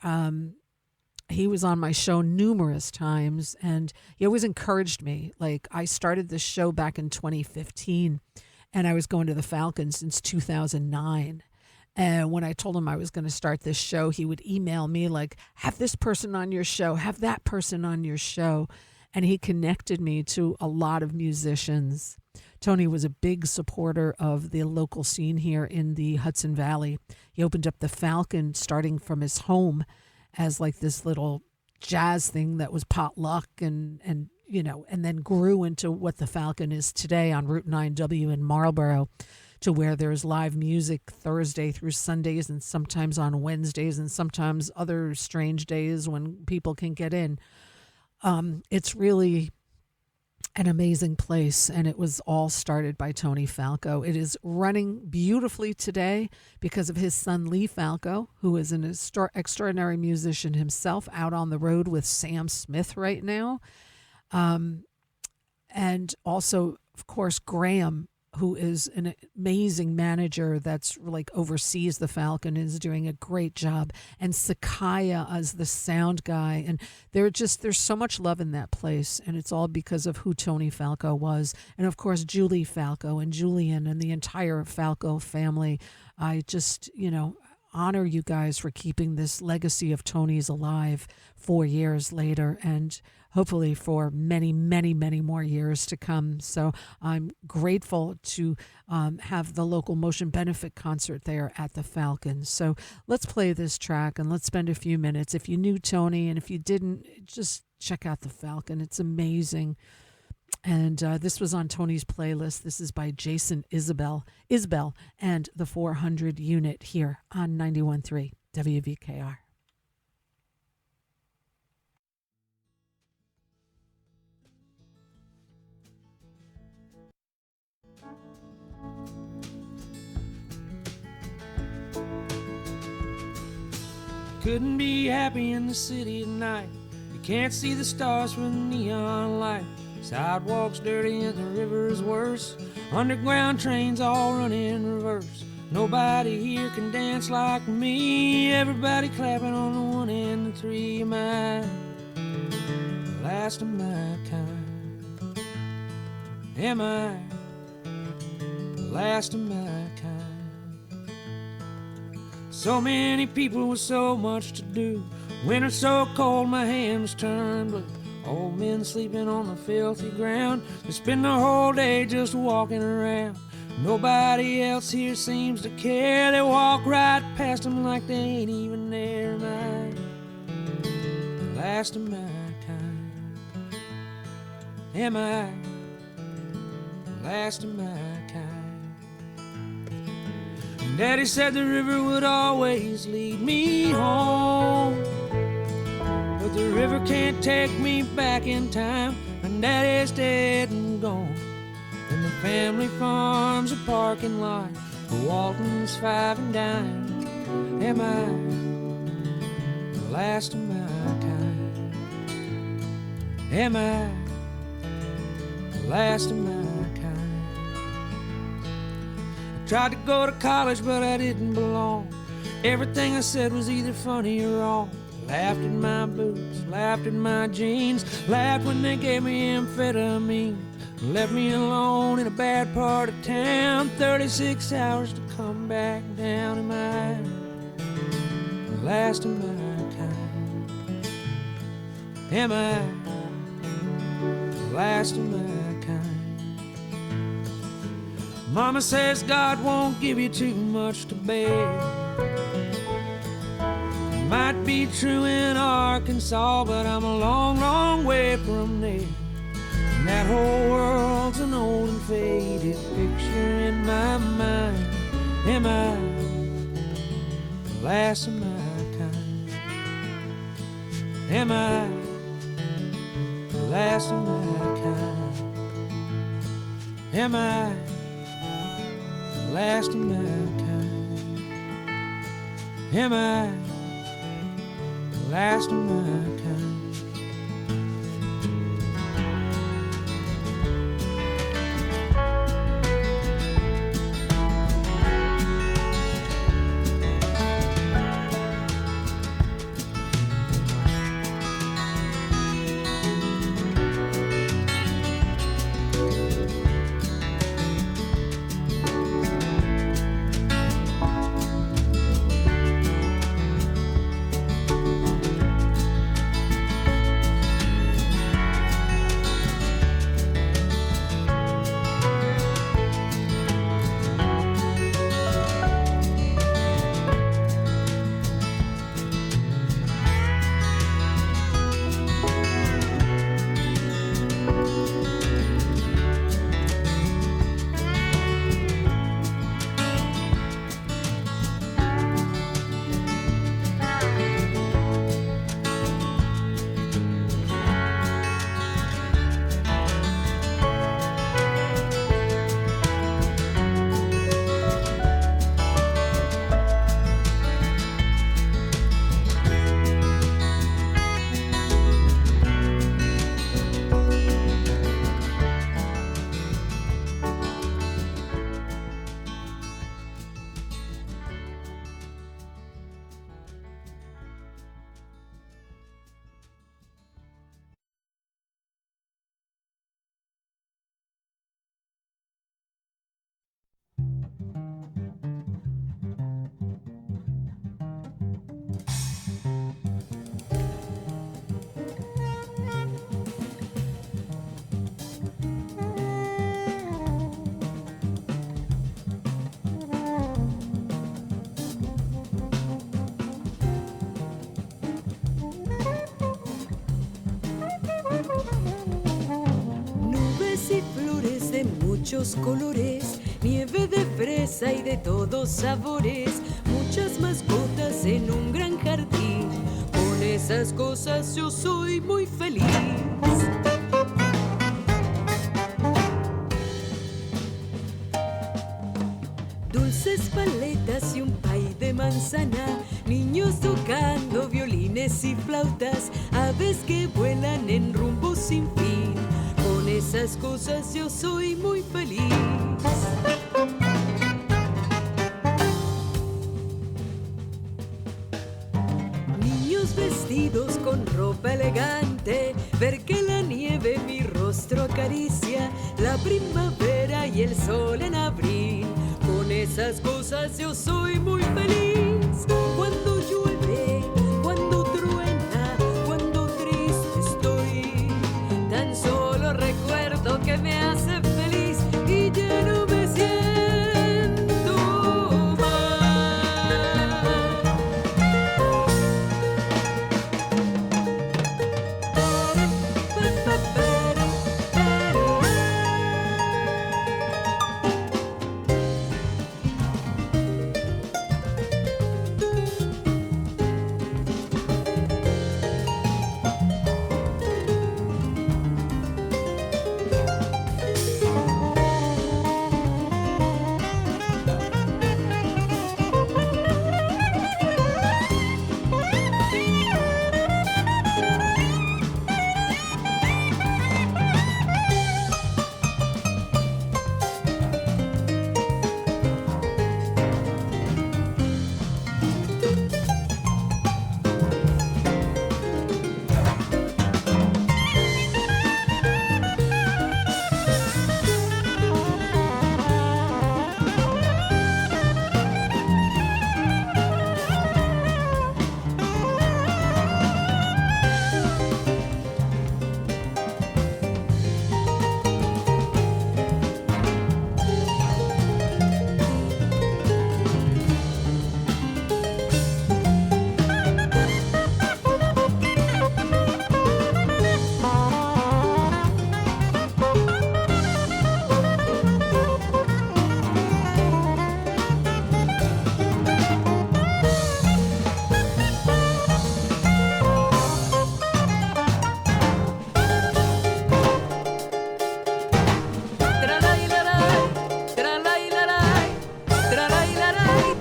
he was on my show numerous times, and he always encouraged me. Like, I started this show back in 2015, and I was going to the Falcon since 2009. And when I told him I was going to start this show, he would email me like, have this person on your show, have that person on your show. And he connected me to a lot of musicians. Tony was a big supporter of the local scene here in the Hudson Valley. He opened up the Falcon starting from his home as like this little jazz thing that was potluck and then grew into what the Falcon is today on Route 9W in Marlboro, to where there's live music Thursday through Sundays and sometimes on Wednesdays and sometimes other strange days when people can get in. It's really an amazing place, and it was all started by Tony Falco. It is running beautifully today because of his son Lee Falco, who is an extraordinary musician himself, out on the road with Sam Smith right now. And also, of course, Graham, who is an amazing manager that's like oversees the Falcon, is doing a great job. And Sakaya as the sound guy. And there's so much love in that place. And it's all because of who Tony Falco was. And of course, Julie Falco and Julian and the entire Falco family. I just, honor you guys for keeping this legacy of Tony's alive 4 years later, and hopefully for many, many, many more years to come. So I'm grateful to have the Local Motion benefit concert there at the Falcon. So let's play this track and let's spend a few minutes. If you knew Tony, and if you didn't, just check out the Falcon. It's amazing. And this was on Tony's playlist. This is by Jason Isbell and the 400 unit here on 91.3 WVKR. Couldn't be happy in the city at night. You can't see the stars from the neon light. Sidewalks dirty and the river's worse. Underground trains all run in reverse. Nobody here can dance like me. Everybody clapping on the 1 and the 3. Am I the last of my kind? Am I the last of my kind? So many people with so much to do. Winter so cold my hands turn blue. Old men sleeping on the filthy ground. They spend the whole day just walking around. Nobody else here seems to care. They walk right past them like they ain't even there. Am I the last of my kind? Am I the last of my kind? Daddy said the river would always lead me home, but the river can't take me back in time. And Daddy's dead and gone, and the family farm's a parking lot for Walton's 5 and dime. Am I the last of my kind? Am I the last of my kind? I tried to go to college, but I didn't belong. Everything I said was either funny or wrong. Laughed at my boots, laughed at my jeans, laughed when they gave me amphetamine. Left me alone in a bad part of town, 36 hours to come back down. Am I the last of my kind? Am I the last of my kind? Mama says God won't give you too much to bear. Might be true in Arkansas, but I'm a long, long way from there. And that whole world's an old and faded picture in my mind. Am I the last of my kind? Am I the last of my kind? Am I the last of my kind? Am I the last of my kind? muchos colores, nieve de fresa y de todos sabores, muchas mascotas en un gran jardín. Con esas cosas yo soy muy feliz. Dulces paletas y un pay de manzana, niños tocando violines y flautas, aves que vuelan en rumbo sin fin. Con esas cosas yo soy muy feliz. Niños vestidos con ropa elegante, ver que la nieve mi rostro acaricia, la primavera y el sol en abril. Con esas cosas yo soy muy feliz. Cuando llueve, cuando truena, cuando triste estoy, tan solo recuerdo que me hace feliz y ya no me siento mal.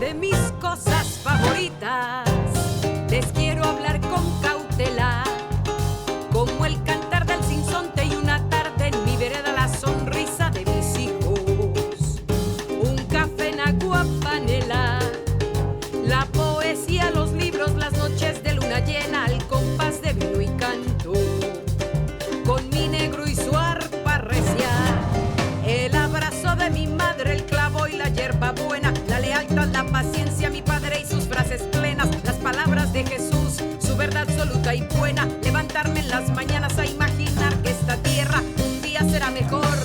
De mis cosas favoritas les quiero hablar con cautela, como el cantar del sinsonte y una tarde en mi vereda la sonrisa de mis hijos, un café en agua panela, la poesía, los libros, las noches de luna llena al compás de vino y canto, con mi negro y su arpa recia, el abrazo de mi madre, el clavo y la hierba buena, la lealtad, la paciencia, mi padre y sus frases plenas, las palabras de Jesús, su verdad absoluta y buena, levantarme en las mañanas a imaginar que esta tierra un día será mejor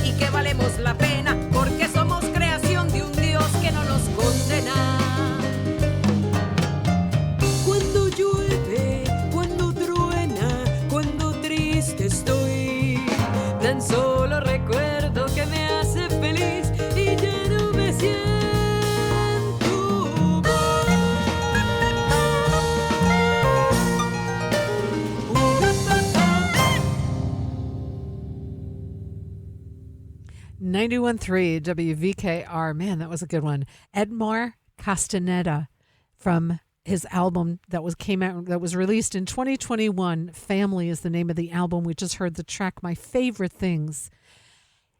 y que valemos la pena, porque somos creación de un Dios que no nos condena. Cuando llueve, cuando truena, cuando triste estoy, tan solo recuerdo que me hace feliz y ya no me siento mal. 91.3 WVKR. Man, that was a good one. Edmar Castaneda from his album that was released in 2021. Family is the name of the album. We just heard the track My Favorite Things,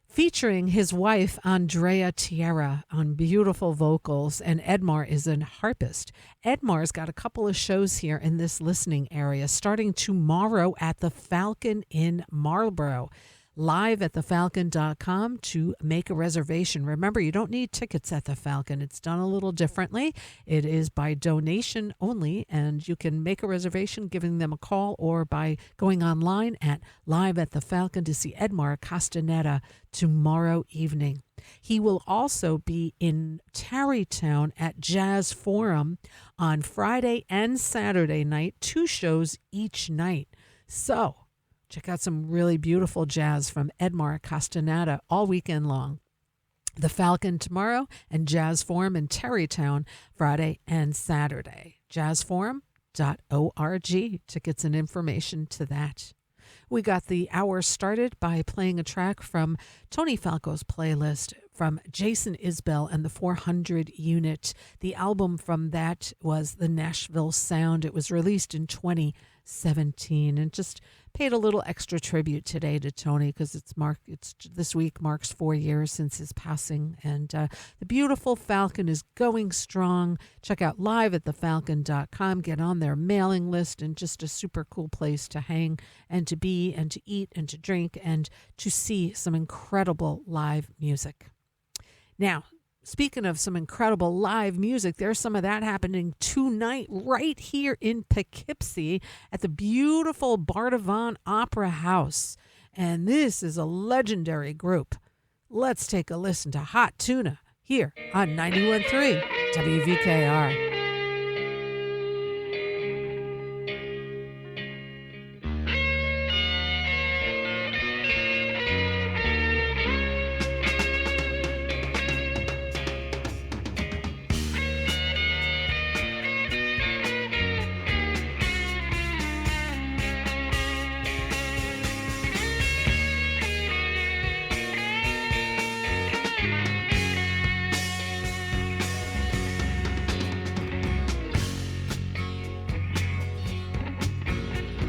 featuring his wife Andrea Tierra on beautiful vocals, and Edmar is a harpist. Edmar's got a couple of shows here in this listening area starting tomorrow at the Falcon in Marlborough. Live at thefalcon.com to make a reservation. Remember, you don't need tickets at the Falcon. It's done a little differently. It is by donation only, and you can make a reservation giving them a call or by going online at Live at the Falcon to see Edmar Castaneda tomorrow evening. He will also be in Tarrytown at Jazz Forum on Friday and Saturday night, 2 shows each night. So, Check out some really beautiful jazz from Edmar Castaneda all weekend long. The Falcon tomorrow and Jazz Forum in Terrytown Friday and Saturday. jazzforum.org. Tickets and information to that. We got the hour started by playing a track from Tony Falco's playlist from Jason Isbell and the 400 Unit. The album from that was The Nashville Sound. It was released in 2017, and just paid a little extra tribute today to Tony because this week marks 4 years since his passing, and the beautiful Falcon is going strong. Check out live at thefalcon.com, get on their mailing list, and just a super cool place to hang and to be and to eat and to drink and to see some incredible live music. Now, speaking of some incredible live music, there's some of that happening tonight right here in Poughkeepsie at the beautiful Bardavon Opera House. And this is a legendary group. Let's take a listen to Hot Tuna here on 91.3 WVKR.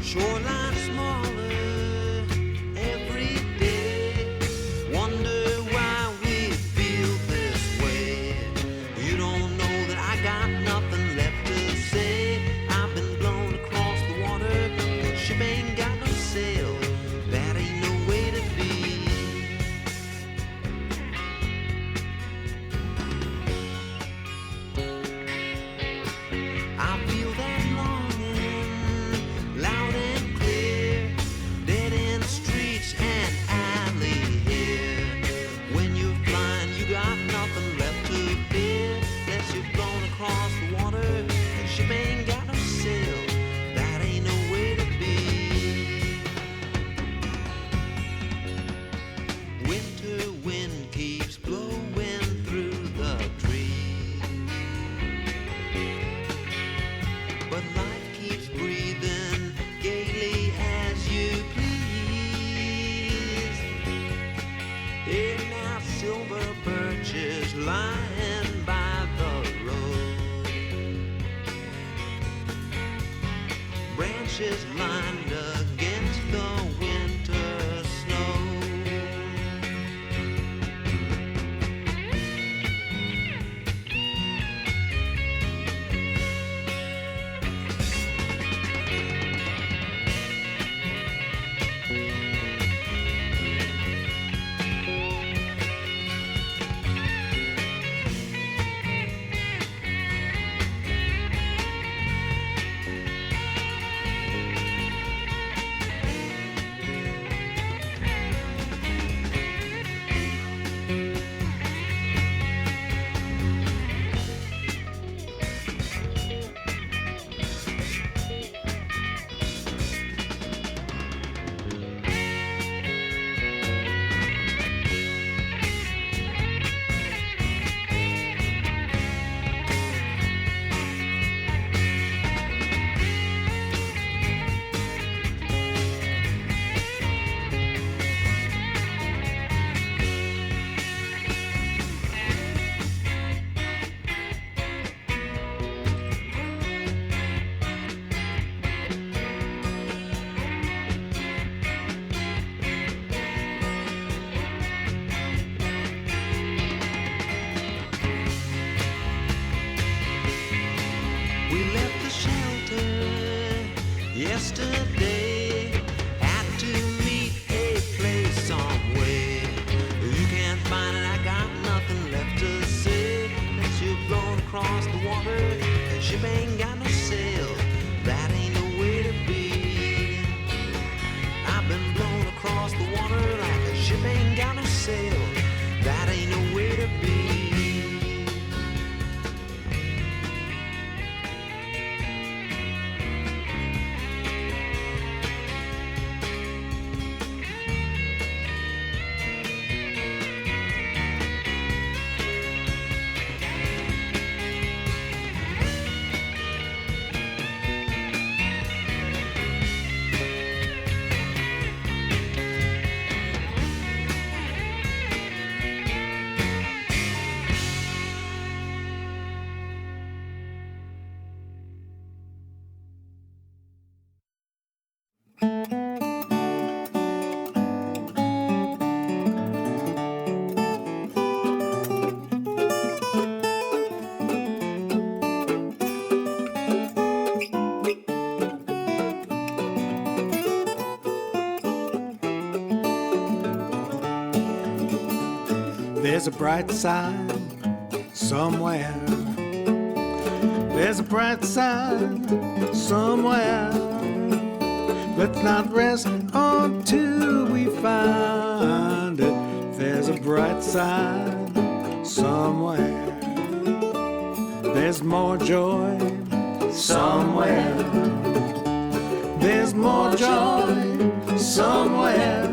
Shoreline smaller every day. Wonder why we feel this way. You don't know that I got nothing left to say. I've been blown across the water. The ship ain't got no sail. That ain't no way to be. I feel that longing loud and clear, dead end streets and alley here. When you're flying, you got nothing left to fear. Unless you've blown across the water, the ship ain't got no sail. That ain't no way to be. Winter wind keeps blowing through the trees, but life keeps breathing gaily as you please. Here now silver birches lying by the road, branches lined against the winter snow. We left the shelter yesterday, had to meet a place somewhere. You can't find it, I got nothing left to say. Unless you've blown across the water, the ship ain't got no sail. That ain't no way to be. I've been blown across the water like a ship ain't got no sail. That ain't no way to be. There's a bright side somewhere. There's a bright side somewhere. Let's not rest until we find it. There's a bright side somewhere. There's more joy somewhere. There's more joy somewhere.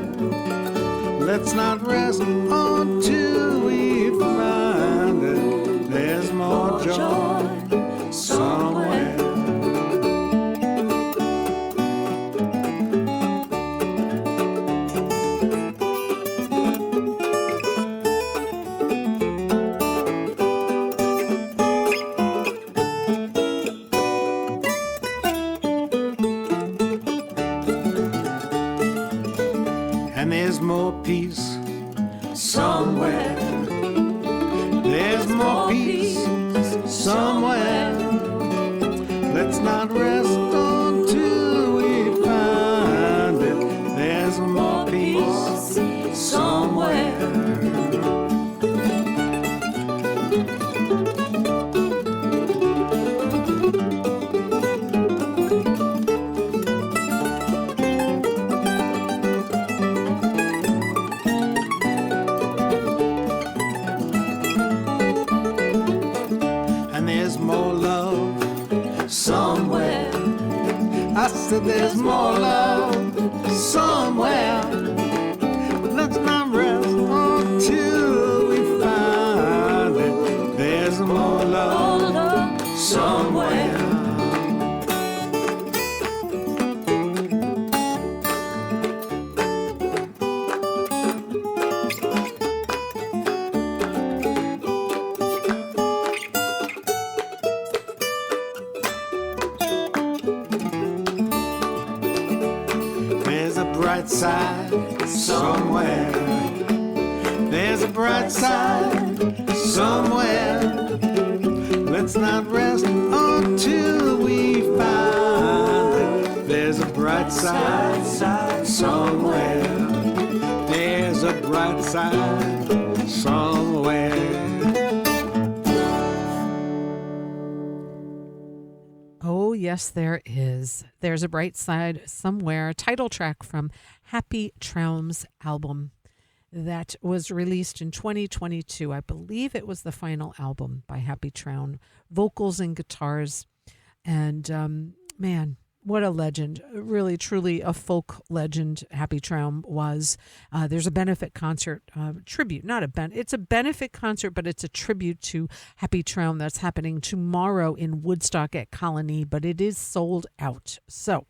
Let's not rest until we find it. There's more joy somewhere. And there's more peace somewhere. There's more peace somewhere. Let's not rest until we find it. There's more peace somewhere. I said there's more love somewhere. Let's not rest until we find it. There's more love somewhere. Side somewhere. There's a bright side somewhere. Let's not rest until we find it. There's a bright side somewhere. There's a bright side somewhere. Oh, yes, there is. There's a bright side somewhere. Title track from Happy Traum's album that was released in 2022. I believe it was the final album by Happy Traum. Vocals and guitars. And man, what a legend. Really, truly a folk legend Happy Traum was. There's a benefit concert, tribute, it's a benefit concert, but it's a tribute to Happy Traum that's happening tomorrow in Woodstock at Colony, but it is sold out. So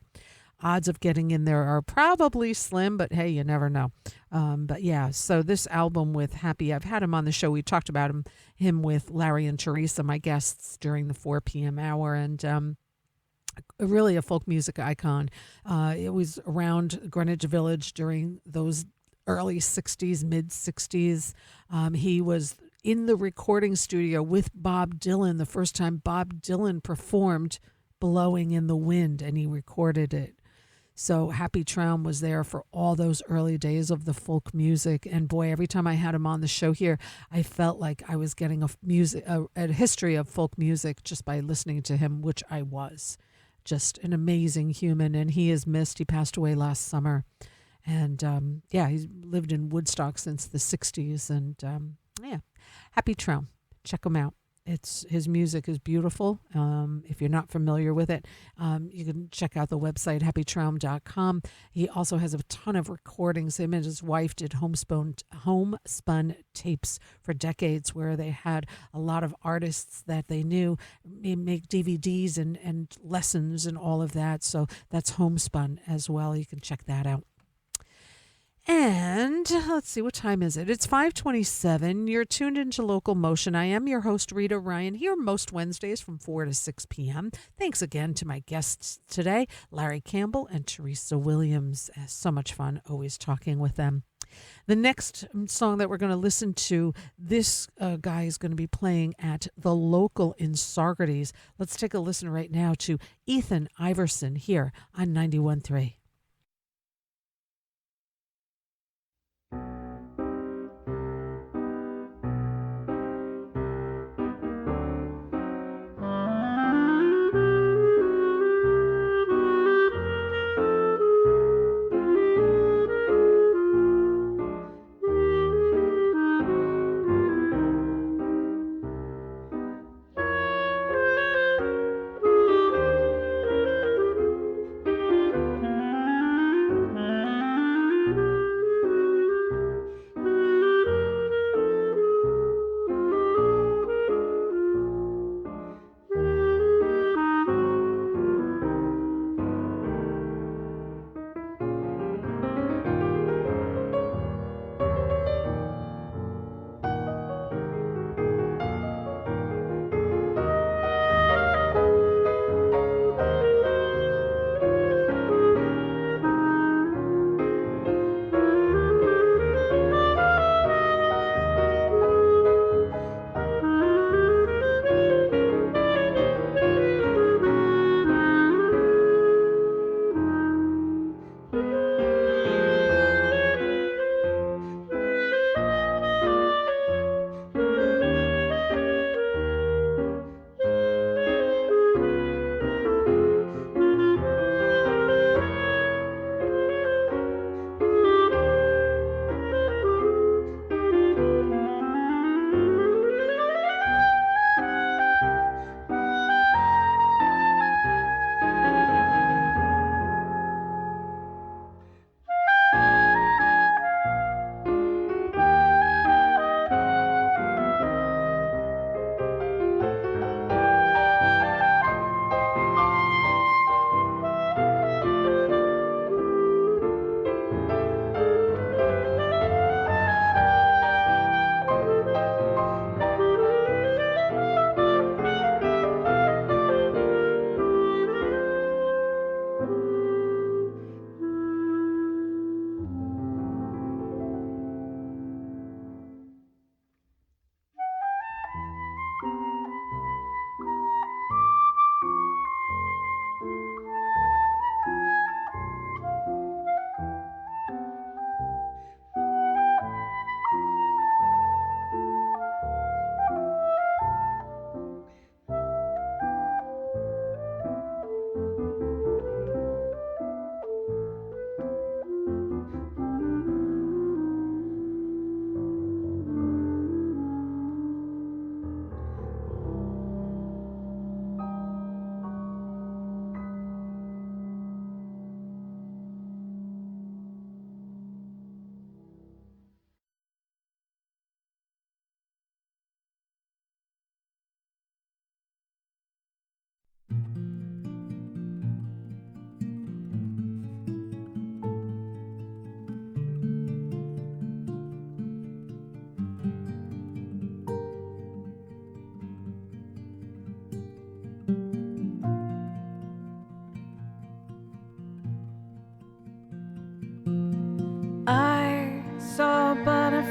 odds of getting in there are probably slim, but hey, you never know. But yeah, so this album with Happy, I've had him on the show. We talked about him with Larry and Teresa, my guests, during the 4 p.m. hour, and really a folk music icon. It was around Greenwich Village during those early 60s, mid 60s. He was in the recording studio with Bob Dylan the first time Bob Dylan performed Blowing in the Wind, and he recorded it. So Happy Traum was there for all those early days of the folk music. And boy, every time I had him on the show here, I felt like I was getting a history of folk music just by listening to him, which I was. Just an amazing human, and he is missed. He passed away last summer. And he's lived in Woodstock since the 60s. And Happy Traum. Check him out. His music is beautiful. If you're not familiar with it, you can check out the website, happytraum.com. He also has a ton of recordings. Him and his wife did homespun tapes for decades, where they had a lot of artists that they knew make DVDs and lessons and all of that. So that's homespun as well. You can check that out. And let's see, what time is it? It's 5:27. You're tuned into LocalMotion. I am your host, Rita Ryan, here most Wednesdays from 4 to 6 p.m. Thanks again to my guests today, Larry Campbell and Teresa Williams. So much fun always talking with them. The next song that we're going to listen to, this guy is going to be playing at the Local in Saugerties. Let's take a listen right now to Ethan Iverson here on 91.3.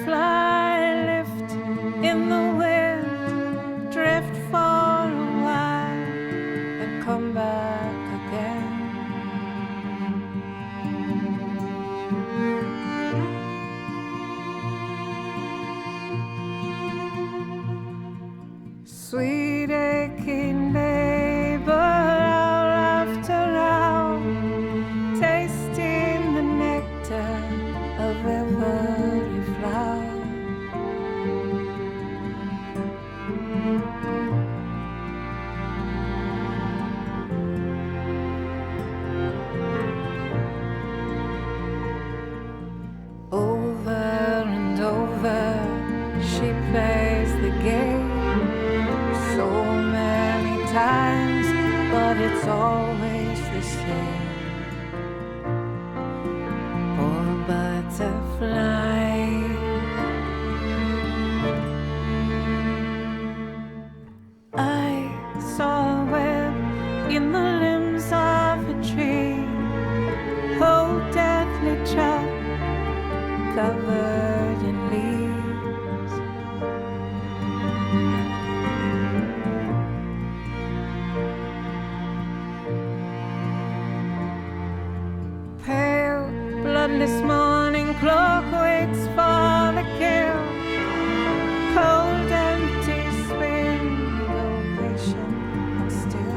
butterfly lift in the wind, drift for a while and come back again. Sweet aching labor hour after hour, tasting the nectar of every flower. Over and over she plays the game so many times, but it's always the same. Poor butterfly. I saw a web in the limbs of a tree, oh deathly trap covered in leaves. Pale, bloodless morning clock waits for the kill. Cold, empty spindle, patient and still.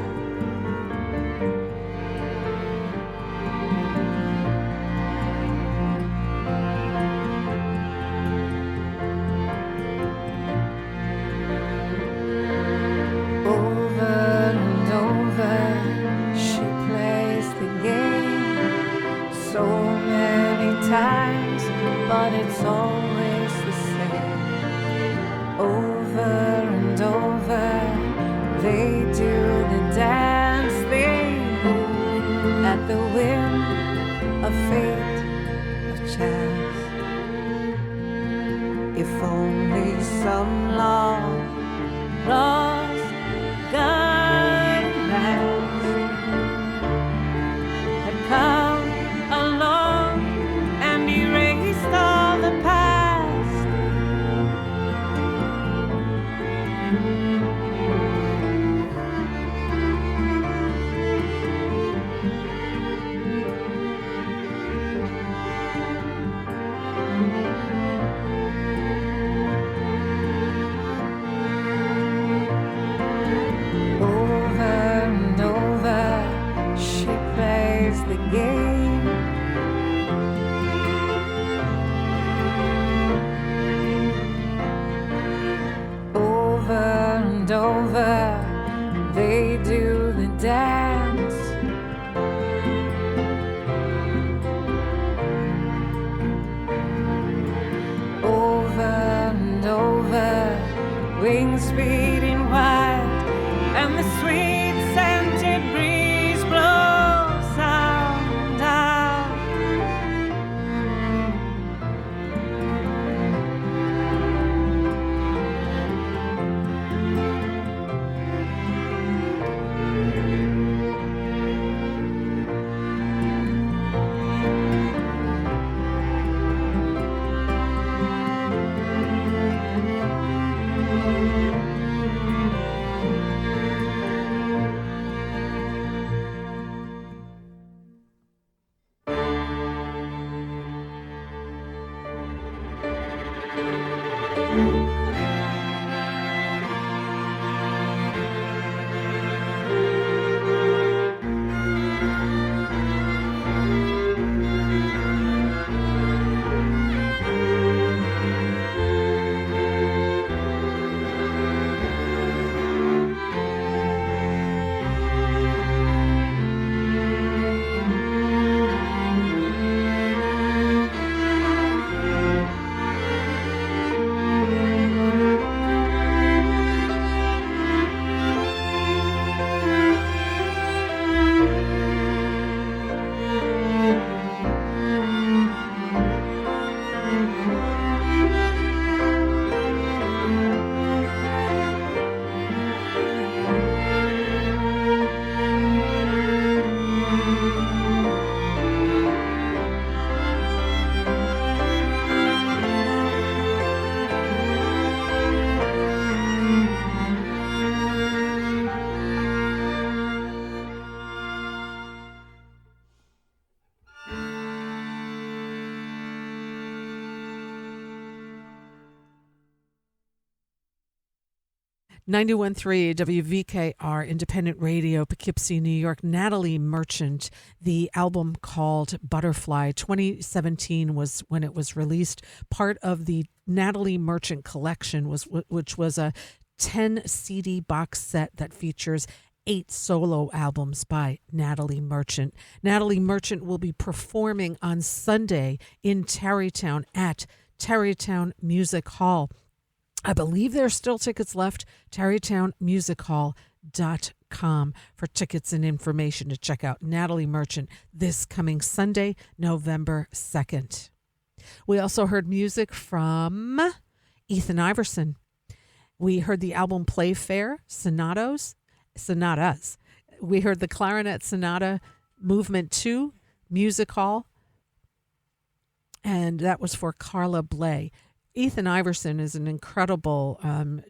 Over and over she plays the game so many times, but it's always the same. Over and over they do the dance, they move at the whim of fate, of chance. If only some long lost guidance had come along and erased all the past. Over and over she plays the game. Over and over they do the dance. Over and over, wings beating wide, and the sweet scented breeze blows out, out. 91.3 WVKR Independent Radio, Poughkeepsie, New York. Natalie Merchant, the album called Butterfly. 2017 was when it was released. Part of the Natalie Merchant collection, which was a 10 CD box set that features 8 solo albums by Natalie Merchant. Natalie Merchant will be performing on Sunday in Tarrytown at Tarrytown Music Hall. I believe there are still tickets left. TarrytownMusicHall.com for tickets and information to check out Natalie Merchant this coming Sunday, November 2nd. We also heard music from Ethan Iverson. We heard the album Playfair, Sonatas. We heard the Clarinet Sonata Movement 2, Music Hall, and that was for Carla Bley. Ethan Iverson is an incredible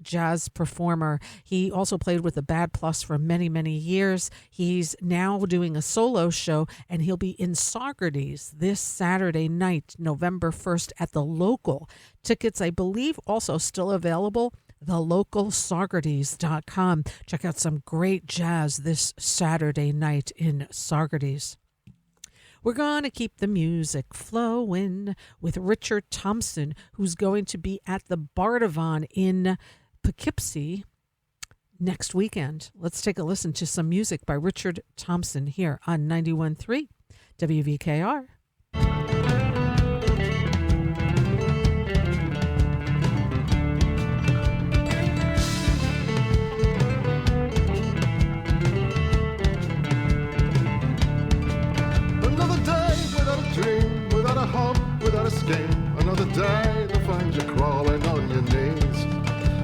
jazz performer. He also played with the Bad Plus for many, many years. He's now doing a solo show, and he'll be in Saugerties this Saturday night, November 1st, at the Local. Tickets, I believe, also still available. TheLocalSaugerties.com. Check out some great jazz this Saturday night in Saugerties. We're going to keep the music flowing with Richard Thompson, who's going to be at the Bardavon in Poughkeepsie next weekend. Let's take a listen to some music by Richard Thompson here on 91.3 WVKR. Without a hope, without a scheme, another day to find you crawling on your knees.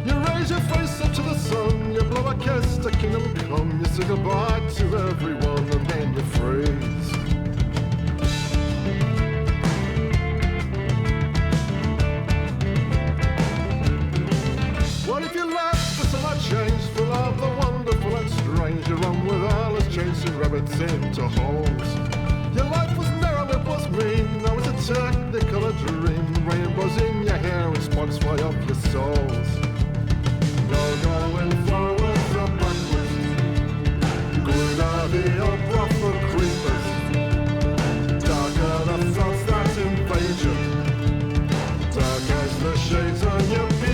You raise your face up to the sun, you blow a kiss to kingdom come, you say goodbye to everyone and then you freeze. What if your life was so much change, full of the wonderful and strange? You run with all its chasing rabbits into holes. Your life was narrow, it was mean. Now it's a technicolor dream. Rainbows in your hair and sparks fly up your souls. No going forwards or backwards. Good are the old rougher creepers. Darker the thoughts that invade you. Dark as the shades on your people.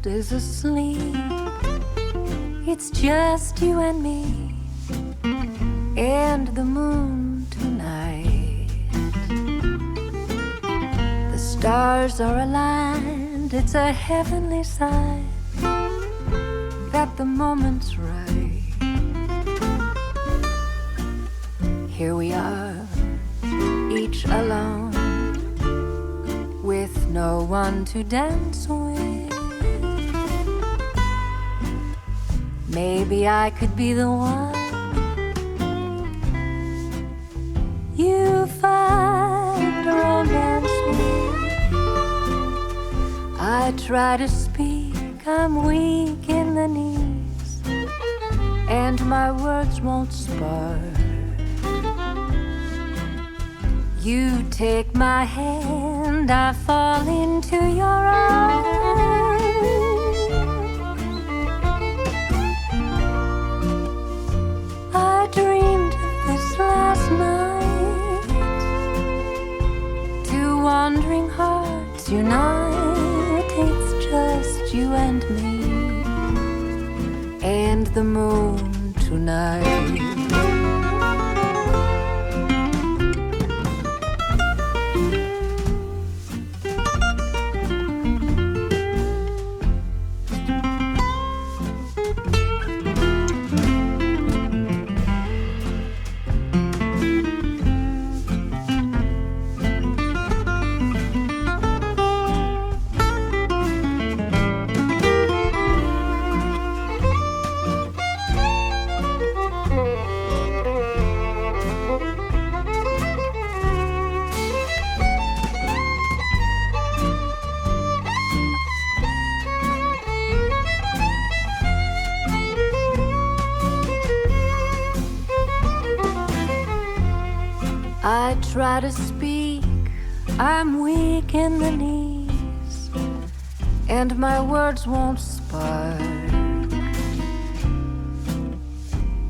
is asleep. It's just you and me and the moon tonight. The stars are aligned, it's a heavenly sign that the moment's right. Here we are, each alone, with no one to dance with. Maybe I could be the one you find romance with. I try to speak, I'm weak in the knees, and my words won't spark. You take my hand, I fall into your arms. I dreamed of this last night. Two wandering hearts unite. It's just you and me and the moon tonight. I try to speak, I'm weak in the knees, and my words won't spark.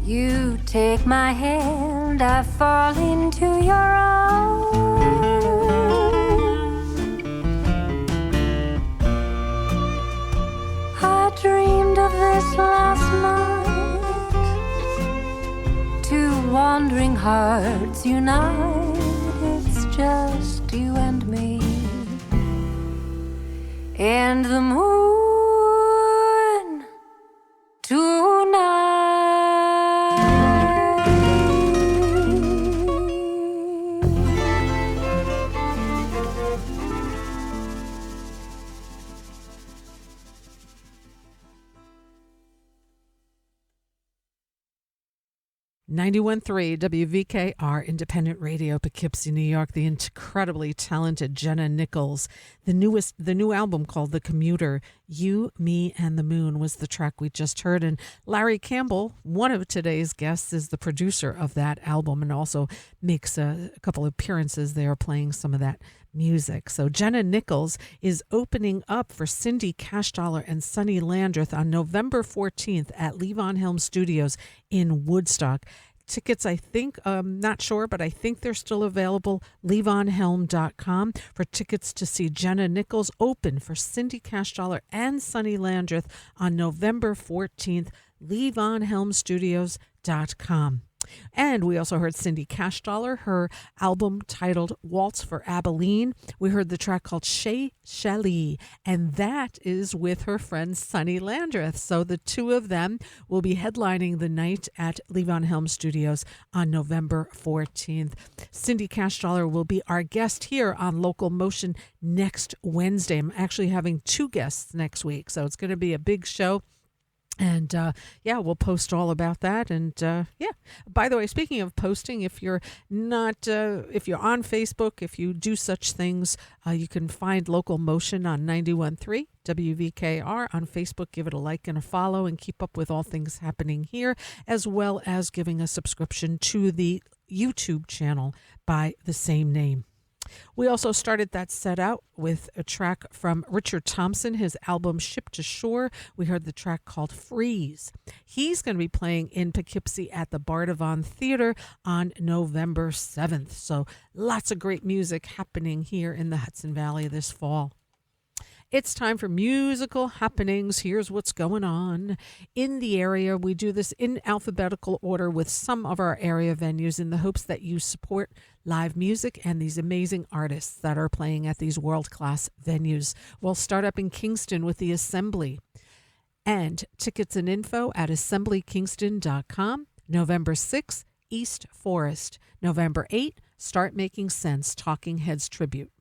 You take my hand, I fall into your arms. I dreamed of this last night. Two wandering hearts unite. It's just you and me and the moon tonight. 91.3 WVKR Independent Radio, Poughkeepsie, New York. The incredibly talented Jenna Nichols. The new album called The Commuter, You, Me, and the Moon was the track we just heard. And Larry Campbell, one of today's guests, is the producer of that album and also makes a couple of appearances there playing some of that music. So Jenna Nichols is opening up for Cindy Cashdollar and Sonny Landreth on November 14th at Levon Helm Studios in Woodstock. Tickets, I think, not sure, but I think they're still available. LevonHelm.com for tickets to see Jenna Nichols open for Cindy Cashdollar and Sonny Landreth on November 14th. LevonHelmStudios.com. And we also heard Cindy Cashdollar, her album titled Waltz for Abilene. We heard the track called Chez Shelly, and that is with her friend Sonny Landreth. So the two of them will be headlining the night at Levon Helm Studios on November 14th. Cindy Cashdollar will be our guest here on LocalMotion next Wednesday. I'm actually having two guests next week, so it's going to be a big show. And we'll post all about that. And by the way, speaking of posting, if you're not, if you're on Facebook, if you do such things, you can find LocalMotion on 91.3 WVKR on Facebook. Give it a like and a follow and keep up with all things happening here, as well as giving a subscription to the YouTube channel by the same name. We also started that set out with a track from Richard Thompson, his album Ship to Shore. We heard the track called Freeze. He's going to be playing in Poughkeepsie at the Bardavon Theater on November 7th. So lots of great music happening here in the Hudson Valley this fall. It's time for musical happenings. Here's what's going on in the area. We do this in alphabetical order with some of our area venues in the hopes that you support live music and these amazing artists that are playing at these world-class venues. We'll start up in Kingston with the Assembly. And tickets and info at assemblykingston.com. November 6th, East Forest. November 8th, Start Making Sense, Talking Heads Tribute.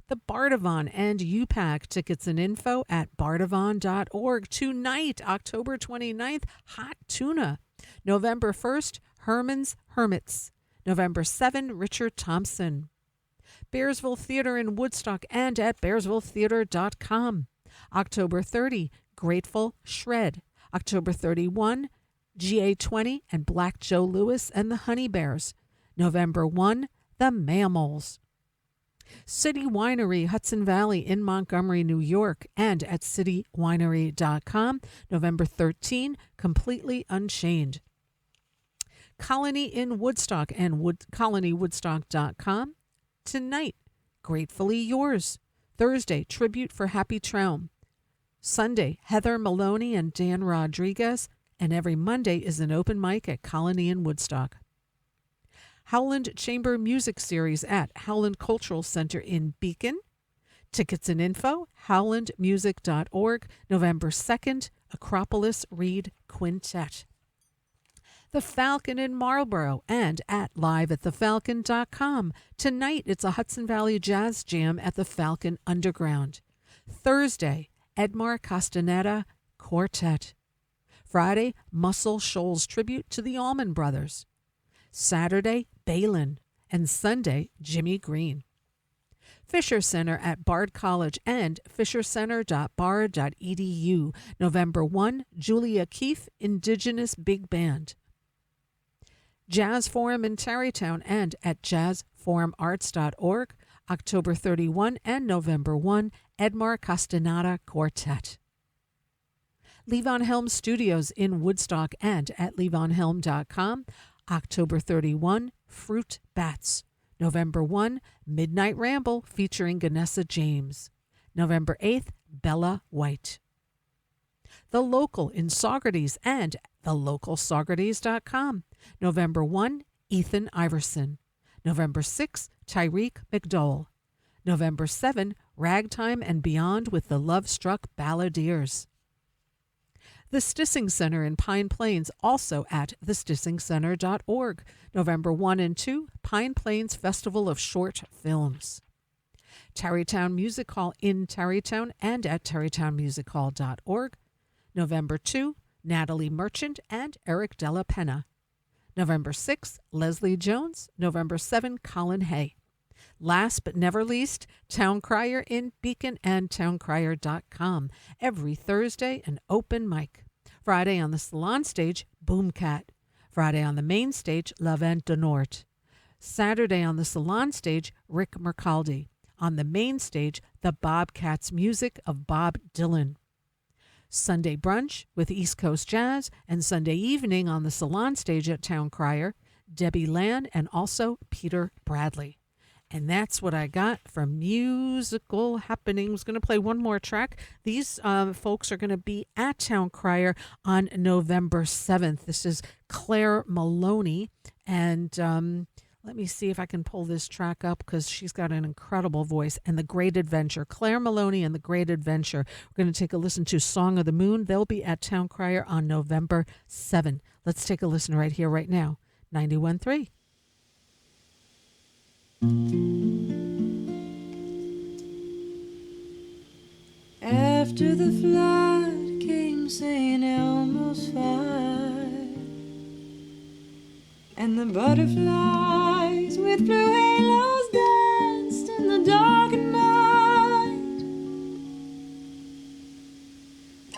The Bardavon and UPAC, tickets and info at bardavon.org. Tonight, October 29th, Hot Tuna. November 1st, Herman's Hermits. November 7th, Richard Thompson. Bearsville Theater in Woodstock and at bearsvilletheater.com. October 30, Grateful Shred. October 31, GA20 and Black Joe Lewis and the Honey Bears. November 1, The Mammals. City Winery, Hudson Valley in Montgomery, New York, and at citywinery.com. November 13, Completely Unchained. Colony in Woodstock and colonywoodstock.com. Tonight, Gratefully Yours. Thursday, Tribute for Happy Traum. Sunday, Heather Maloney and Dan Rodriguez. And every Monday is an open mic at Colony in Woodstock. Howland Chamber Music Series at Howland Cultural Center in Beacon. Tickets and info, howlandmusic.org. November 2nd, Acropolis Reed Quintet. The Falcon in Marlborough and at liveatthefalcon.com. Tonight, it's a Hudson Valley Jazz Jam at the Falcon Underground. Thursday, Edmar Castaneda Quartet. Friday, Muscle Shoals Tribute to the Allman Brothers. Saturday, Balin, and Sunday, Jimmy Green. Fisher Center at Bard College and fishercenter.bard.edu. November 1, Julia Keefe, Indigenous Big Band. Jazz Forum in Tarrytown and at jazzforumarts.org. October 31 and November 1, Edmar Castaneda Quartet. Levon Helm Studios in Woodstock and at levonhelm.com. October 31, Fruit Bats. November 1, Midnight Ramble featuring Ganessa James. November 8th, Bella White. The Local in Saugerties and thelocalsaugerties.com. November 1, Ethan Iverson. November 6, Tyreek McDowell. November 7, Ragtime and Beyond with the Love-Struck Balladeers. The Stissing Center in Pine Plains, also at thestissingcenter.org. November 1 and 2, Pine Plains Festival of Short Films. Tarrytown Music Hall in Tarrytown and at tarrytownmusichall.org. November 2, Natalie Merchant and Eric Della Penna. November 6, Leslie Jones. November 7, Colin Hay. Last but never least, Town Crier in Beacon and towncrier.com. Every Thursday, an open mic. Friday on the salon stage, Boomcat. Friday on the main stage, La Vente de Nort. Saturday on the salon stage, Rick Mercaldi. On the main stage, the Bobcats music of Bob Dylan. Sunday brunch with East Coast Jazz, and Sunday evening on the salon stage at Town Crier, Debbie Land and also Peter Bradley. And that's what I got from musical happenings. Going to play one more track. These folks are going to be at Town Crier on November 7th. This is Claire Maloney. And let me see if I can pull this track up because she's got an incredible voice. And The Great Adventure. Claire Maloney and The Great Adventure. We're going to take a listen to Song of the Moon. They'll be at Town Crier on November 7th. Let's take a listen right here, right now. 91.3. After the flood came St. Elmo's fire, and the butterflies with blue halos danced in the darkened night.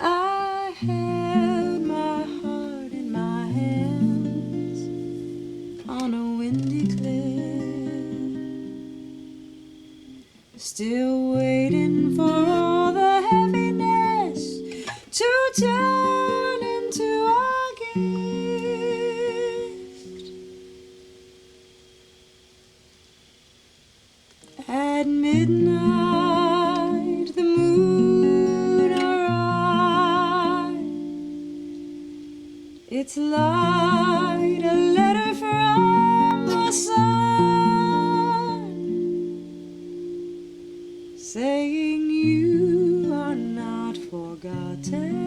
I held my heart in my hands on a windy cliff, still waiting for all the heaviness to turn into a gift. At midnight, the moon its light a letter from the sun, saying you are not forgotten.